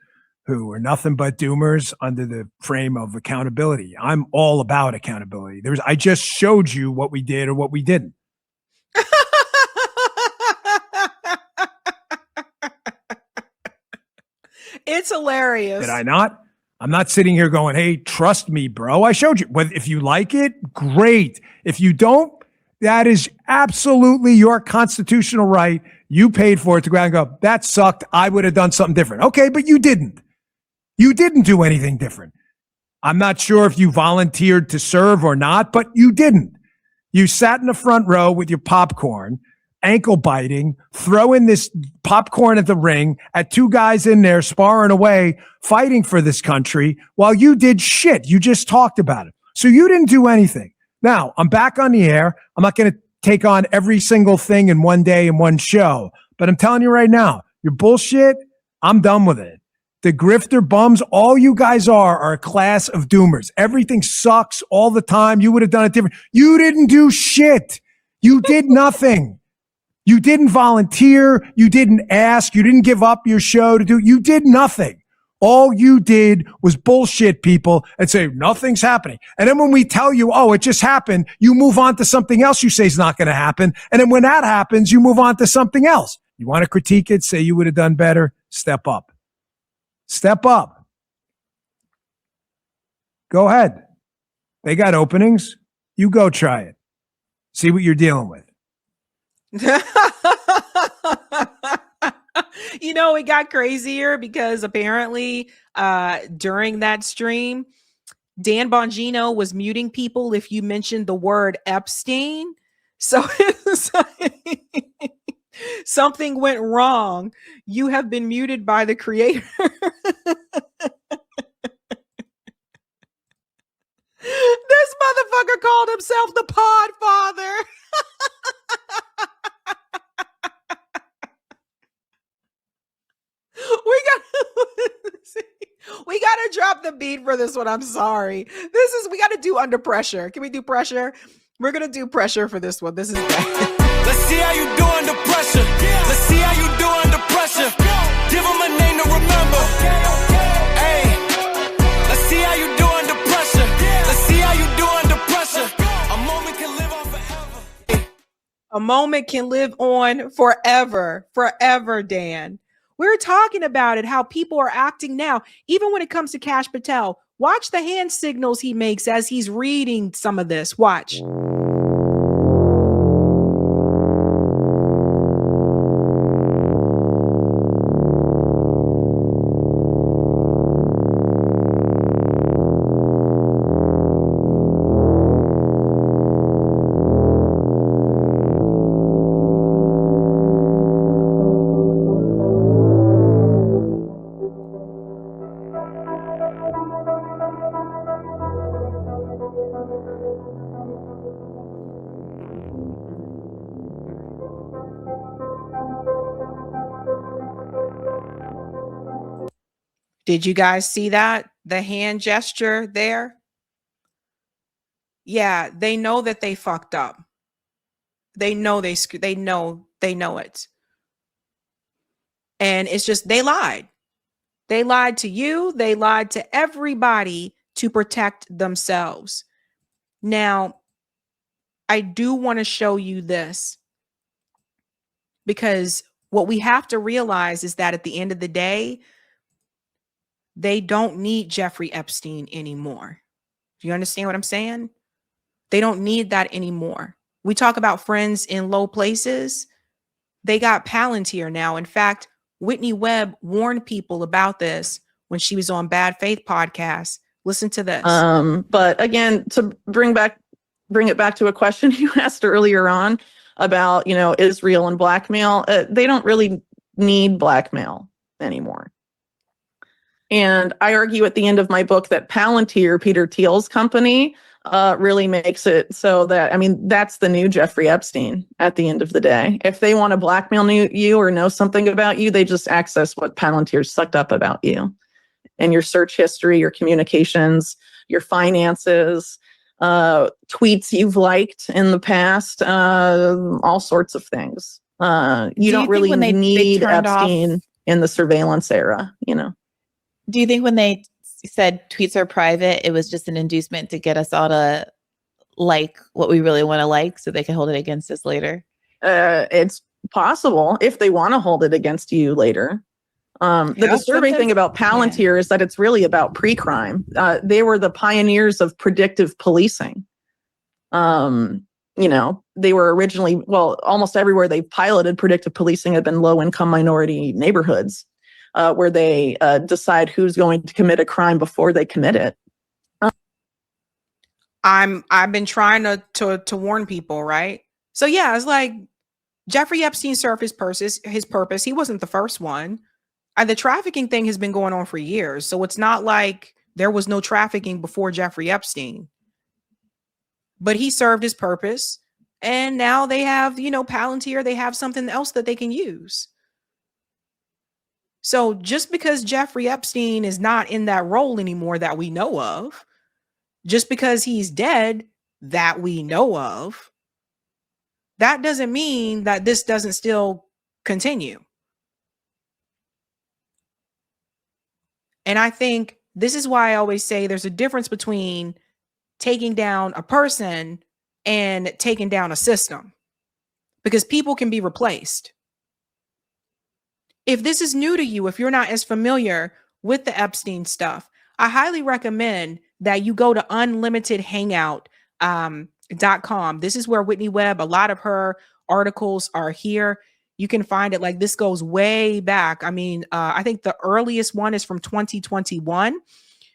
who are nothing but doomers under the frame of accountability. I'm all about accountability. I just showed you what we did or what we didn't. It's hilarious. Did I not? I'm not sitting here going, hey, trust me, bro. I showed you. If you like it, great. If you don't, that is absolutely your constitutional right. You paid for it to go out and go, that sucked. I would have done something different. Okay, but you didn't. You didn't do anything different. I'm not sure if you volunteered to serve or not, but you didn't. You sat in the front row with your popcorn, ankle biting, throwing this popcorn at the ring at two guys in there sparring away, fighting for this country while you did shit. You just talked about it. So you didn't do anything. Now, I'm back on the air. I'm not going to take on every single thing in one day in one show, but I'm telling you right now, your bullshit, I'm done with it. The grifter bums, all you guys are a class of doomers. Everything sucks all the time. You would have done it different. You didn't do shit. You did nothing. You didn't volunteer. You didn't ask. You didn't give up your show to do. You did nothing. All you did was bullshit people and say, nothing's happening. And then when we tell you, oh, it just happened, you move on to something else you say is not going to happen. And then when that happens, you move on to something else. You want to critique it, say you would have done better, step up. Step up. Go ahead. They got openings. You go try it. See what you're dealing with. You know, it got crazier because apparently during that stream, Dan Bongino was muting people if you mentioned the word Epstein. So something went wrong. You have been muted by the creator. This motherfucker called himself the Podfather. We got to drop the beat for this one. I'm sorry. We got to do Under Pressure. Can we do Pressure? We're going to do Pressure for this one. This is bad. Let's see how you do under pressure. Let's see how you do under pressure. Hey, let's see how you do under pressure. Let's see how you do under pressure. A moment can live on forever. A moment can live on forever. Forever, Dan. We're talking about it, how people are acting now, even when it comes to Kash Patel. Watch the hand signals he makes as he's reading some of this. Watch. Did you guys see that? The hand gesture there? Yeah, they know that they fucked up. They know they know it. And it's just they lied. They lied to you, they lied to everybody to protect themselves. Now, I do want to show you this because what we have to realize is that at the end of the day, they don't need Jeffrey Epstein anymore. Do you understand what I'm saying? They don't need that anymore. We talk about friends in low places. They got Palantir now. In fact, Whitney Webb warned people about this when she was on Bad Faith podcast. Listen to this. But again, to bring it back to a question you asked earlier on about, Israel and blackmail, they don't really need blackmail anymore. And I argue at the end of my book that Palantir, Peter Thiel's company, really makes it so that, that's the new Jeffrey Epstein at the end of the day. If they want to blackmail you or know something about you, they just access what Palantir sucked up about you and your search history, your communications, your finances, tweets you've liked in the past, all sorts of things. You don't really need Epstein in the surveillance era, Do you think when they said tweets are private, it was just an inducement to get us all to like what we really want to like so they can hold it against us later? It's possible if they want to hold it against you later. The disturbing thing about Palantir is that it's really about pre-crime. They were the pioneers of predictive policing. They were originally, almost everywhere they piloted predictive policing had been low-income minority neighborhoods. Where they decide who's going to commit a crime before they commit it. I've been trying to warn people, right? So yeah, it's like Jeffrey Epstein served his purpose. He wasn't the first one. The trafficking thing has been going on for years. So it's not like there was no trafficking before Jeffrey Epstein. But he served his purpose. And now they have, Palantir, they have something else that they can use. So just because Jeffrey Epstein is not in that role anymore that we know of, just because he's dead that we know of, that doesn't mean that this doesn't still continue. And I think this is why I always say there's a difference between taking down a person and taking down a system, because people can be replaced. If this is new to you, if you're not as familiar with the Epstein stuff, I highly recommend that you go to unlimitedhangout.com. This is where Whitney Webb, a lot of her articles are here. You can find it, like, this goes way back. I think the earliest one is from 2021.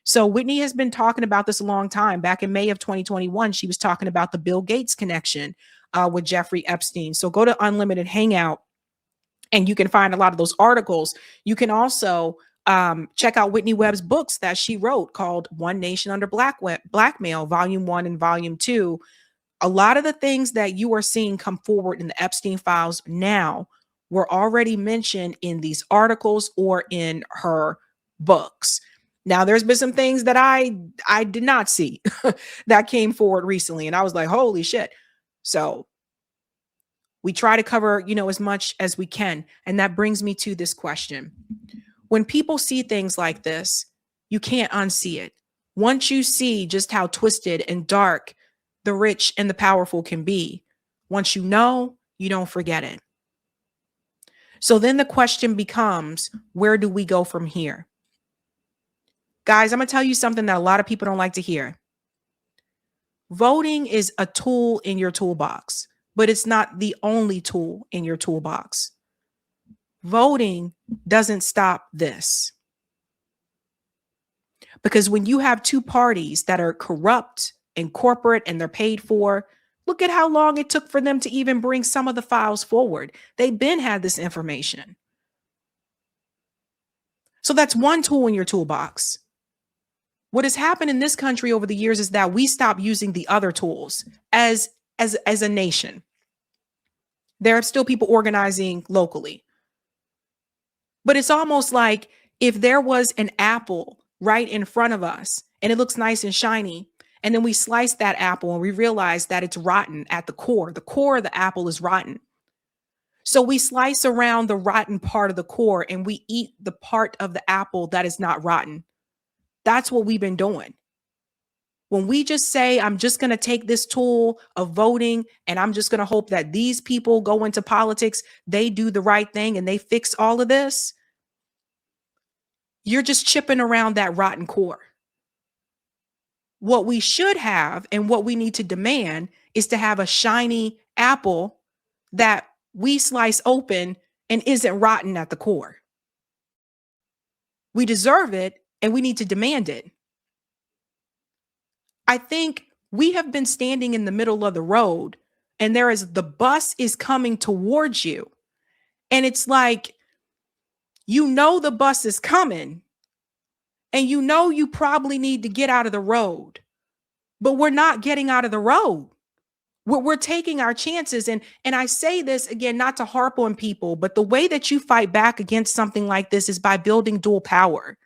So Whitney has been talking about this a long time. Back in May of 2021, she was talking about the Bill Gates connection with Jeffrey Epstein. So go to Unlimited Hangout and you can find a lot of those articles. You can also check out Whitney Webb's books that she wrote called One Nation Under Blackmail, Volume 1 and Volume 2. A lot of the things that you are seeing come forward in the Epstein files now were already mentioned in these articles or in her books. Now, there's been some things that I did not see that came forward recently, and I was like, holy shit. So we try to cover, as much as we can. And that brings me to this question. when people see things like this, you can't unsee it. Once you see just how twisted and dark the rich and the powerful can be, once you know, you don't forget it. So then the question becomes, where do we go from here? Guys, I'm going to tell you something that a lot of people don't like to hear. Voting is a tool in your toolbox, but it's not the only tool in your toolbox. Voting doesn't stop this. Because when you have two parties that are corrupt and corporate and they're paid for, look at how long it took for them to even bring some of the files forward. They've been had this information. So that's one tool in your toolbox. What has happened in this country over the years is that we stopped using the other tools as a nation. There are still people organizing locally. But it's almost like if there was an apple right in front of us and it looks nice and shiny, and then we slice that apple and we realize that it's rotten at the core. The core of the apple is rotten. So we slice around the rotten part of the core and we eat the part of the apple that is not rotten. That's what we've been doing. When we just say, I'm just going to take this tool of voting and I'm just going to hope that these people go into politics, they do the right thing and they fix all of this, you're just chipping around that rotten core. What we should have and what we need to demand is to have a shiny apple that we slice open and isn't rotten at the core. We deserve it and we need to demand it. I think we have been standing in the middle of the road and the bus is coming towards you. And it's like, you know, the bus is coming and you know, you probably need to get out of the road, but we're not getting out of the road. We're taking our chances. And I say this again, not to harp on people, but the way that you fight back against something like this is by building dual power.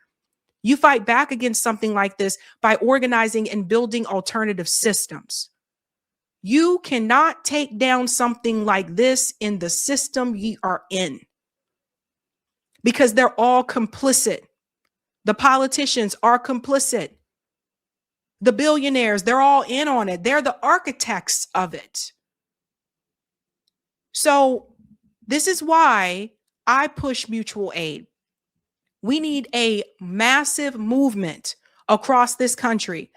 You fight back against something like this by organizing and building alternative systems. You cannot take down something like this in the system you are in because they're all complicit. The politicians are complicit. The billionaires, they're all in on it. They're the architects of it. So this is why I push mutual aid. We need a massive movement across this country,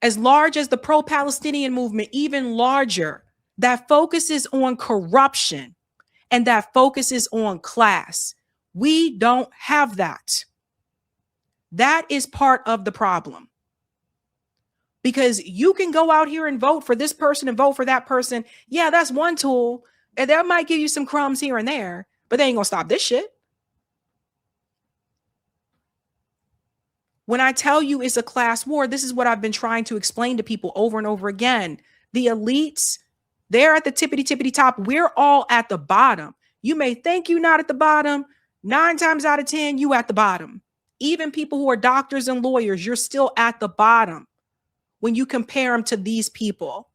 as large as the pro-Palestinian movement, even larger, that focuses on corruption and that focuses on class. We don't have that. That is part of the problem. Because you can go out here and vote for this person and vote for that person. Yeah, that's one tool. And that might give you some crumbs here and there, but they ain't gonna stop this shit. When I tell you it's a class war, this is what I've been trying to explain to people over and over again. The elites, they're at the tippity top. We're all at the bottom. You may think you're not at the bottom. 9 times out of 10, you at the bottom. Even people who are doctors and lawyers, you're still at the bottom when you compare them to these people.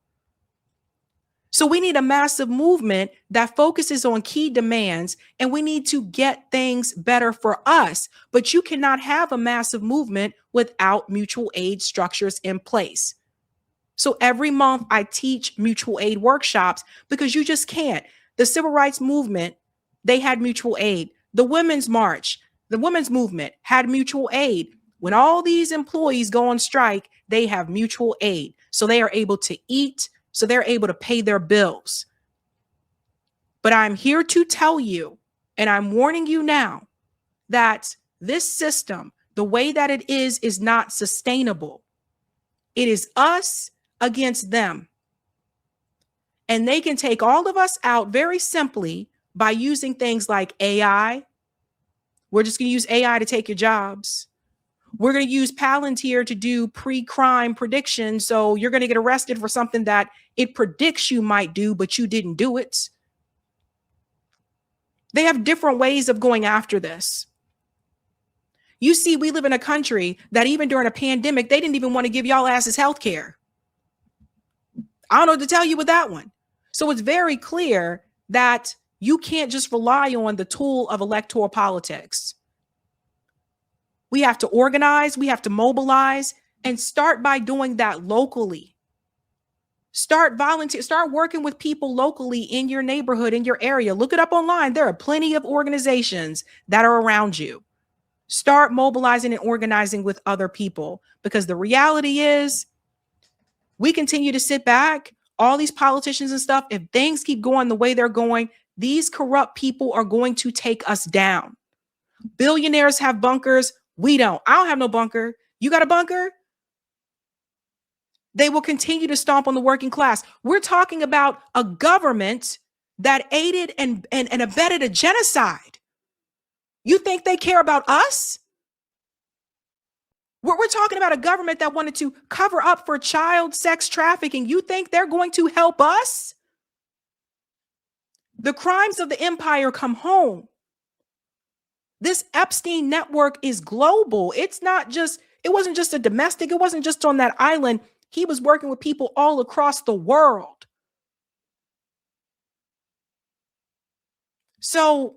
So we need a massive movement that focuses on key demands, and we need to get things better for us. But you cannot have a massive movement without mutual aid structures in place. So every month I teach mutual aid workshops because you just can't. The civil rights movement, they had mutual aid. The women's march, the women's movement had mutual aid. When all these employees go on strike, they have mutual aid. So they are able to eat, so they're able to pay their bills. But I'm here to tell you, and I'm warning you now, that this system, the way that it is not sustainable. It is us against them. And they can take all of us out very simply by using things like AI. We're just going to use AI to take your jobs. We're going to use Palantir to do pre-crime prediction. So you're going to get arrested for something that it predicts you might do, but you didn't do it. They have different ways of going after this. You see, we live in a country that even during a pandemic, they didn't even want to give y'all asses health care. I don't know what to tell you with that one. So it's very clear that you can't just rely on the tool of electoral politics. We have to organize. We have to mobilize, and start by doing that locally. Start working with people locally in your neighborhood, in your area. Look it up online. There are plenty of organizations that are around you. Start mobilizing and organizing with other people, because the reality is we continue to sit back, all these politicians and stuff. If things keep going the way they're going, these corrupt people are going to take us down. Billionaires have bunkers. We don't. I don't have no bunker. You got a bunker? They will continue to stomp on the working class. We're talking about a government that aided and abetted a genocide. You think they care about us? We're talking about a government that wanted to cover up for child sex trafficking. You think they're going to help us? The crimes of the empire come home. This Epstein network is global. It wasn't just a domestic, it wasn't just on that island. He was working with people all across the world. So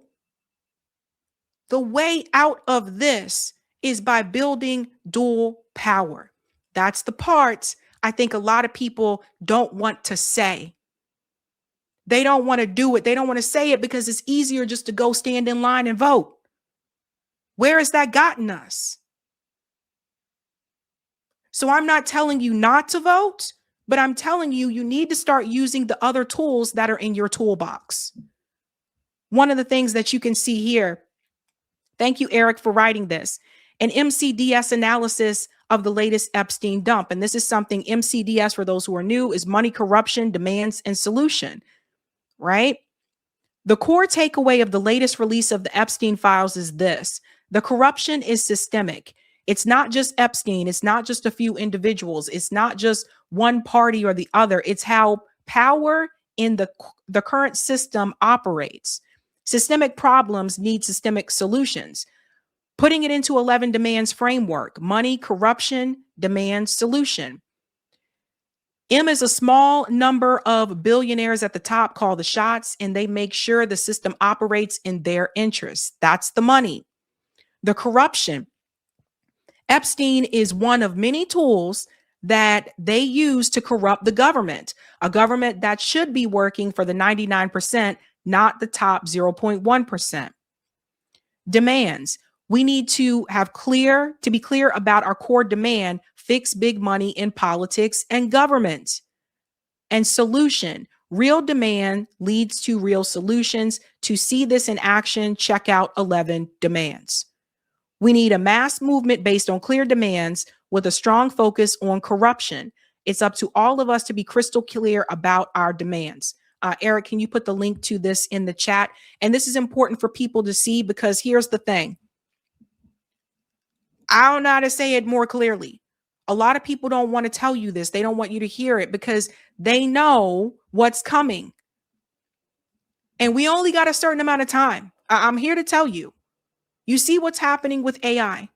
the way out of this is by building dual power. That's the part I think a lot of people don't want to say. They don't want to do it. They don't want to say it because it's easier just to go stand in line and vote. Where has that gotten us? So I'm not telling you not to vote, but I'm telling you, you need to start using the other tools that are in your toolbox. One of the things that you can see here, thank you, Eric, for writing this, an MCDS analysis of the latest Epstein dump. And this is something MCDS, for those who are new, is money, corruption, demands, and solution, right? The core takeaway of the latest release of the Epstein files is this: the corruption is systemic. It's not just Epstein. It's not just a few individuals. It's not just one party or the other. It's how power in the current system operates. Systemic problems need systemic solutions. Putting it into 11 demands framework: money, corruption, demand, solution. M is a small number of billionaires at the top call the shots, and they make sure the system operates in their interests. That's the money. The corruption. Epstein is one of many tools that they use to corrupt the government, a government that should be working for the 99%, not the top 0.1%. Demands. We need to be clear about our core demand: fix big money in politics and government. And solution. Real demand leads to real solutions. To see this in action, check out 11 demands. We need a mass movement based on clear demands with a strong focus on corruption. It's up to all of us to be crystal clear about our demands. Eric, can you put the link to this in the chat? And this is important for people to see, because here's the thing. I don't know how to say it more clearly. A lot of people don't want to tell you this. They don't want you to hear it because they know what's coming. And we only got a certain amount of time. I'm here to tell you. You see what's happening with AI.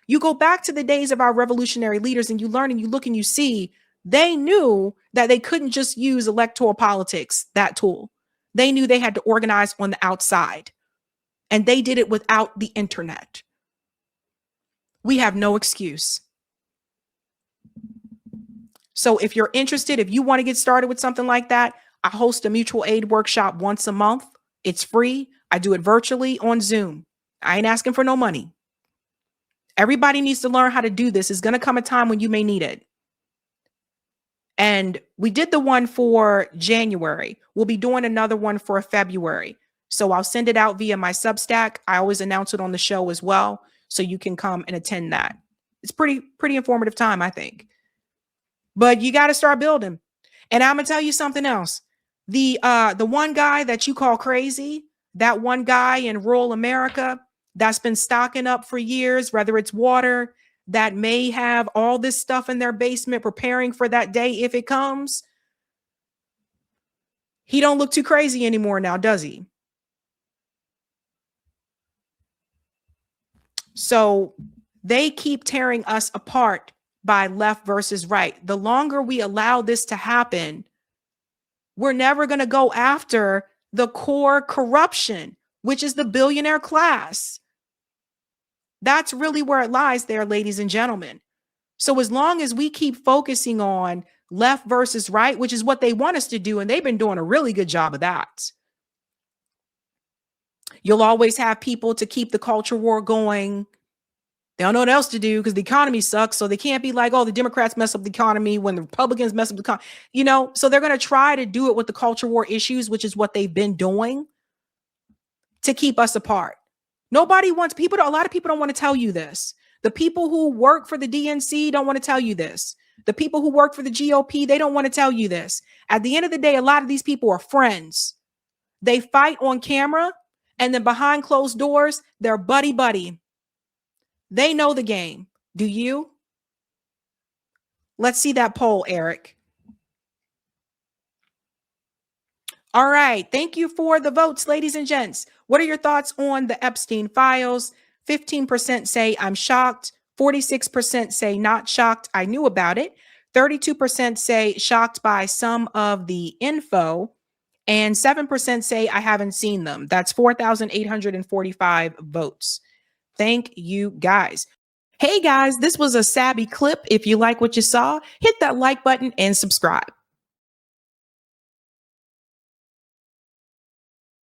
You go back to the days of our revolutionary leaders and you learn and you look and you see they knew that they couldn't just use electoral politics, that tool. They knew they had to organize on the outside, and they did it without the internet. We have no excuse. So if you're interested, if you want to get started with something like that, I host a mutual aid workshop once a month. It's free. I do it virtually on Zoom. I ain't asking for no money. Everybody needs to learn how to do this. It's going to come a time when you may need it. And we did the one for January. We'll be doing another one for February. So I'll send it out via my Substack. I always announce it on the show as well, so you can come and attend that. It's pretty informative time, I think. But you got to start building. And I'm going to tell you something else. The one guy that you call crazy, that one guy in rural America that's been stocking up for years, whether it's water, that may have all this stuff in their basement preparing for that day if it comes. He don't look too crazy anymore now, does he? So they keep tearing us apart by left versus right. The longer we allow this to happen, we're never going to go after the core corruption, which is the billionaire class. That's really where it lies there, ladies and gentlemen. So as long as we keep focusing on left versus right, which is what they want us to do, and they've been doing a really good job of that, you'll always have people to keep the culture war going. They don't know what else to do because the economy sucks. So they can't be like, oh, the Democrats mess up the economy when the Republicans mess up the economy. You know, so they're going to try to do it with the culture war issues, which is what they've been doing to keep us apart. Nobody wants people to, a lot of people don't want to tell you this. The people who work for the DNC don't want to tell you this. The people who work for the GOP, they don't want to tell you this. At the end of the day, a lot of these people are friends. They fight on camera, and then behind closed doors, they're buddy-buddy. They know the game. Do you? Let's see that poll, Eric. All right. Thank you for the votes, ladies and gents. What are your thoughts on the Epstein files? 15% say I'm shocked. 46% say not shocked. I knew about it. 32% say shocked by some of the info. And 7% say I haven't seen them. That's 4,845 votes. Thank you, guys. Hey, guys, this was a Sabby clip. If you like what you saw, hit that like button and subscribe.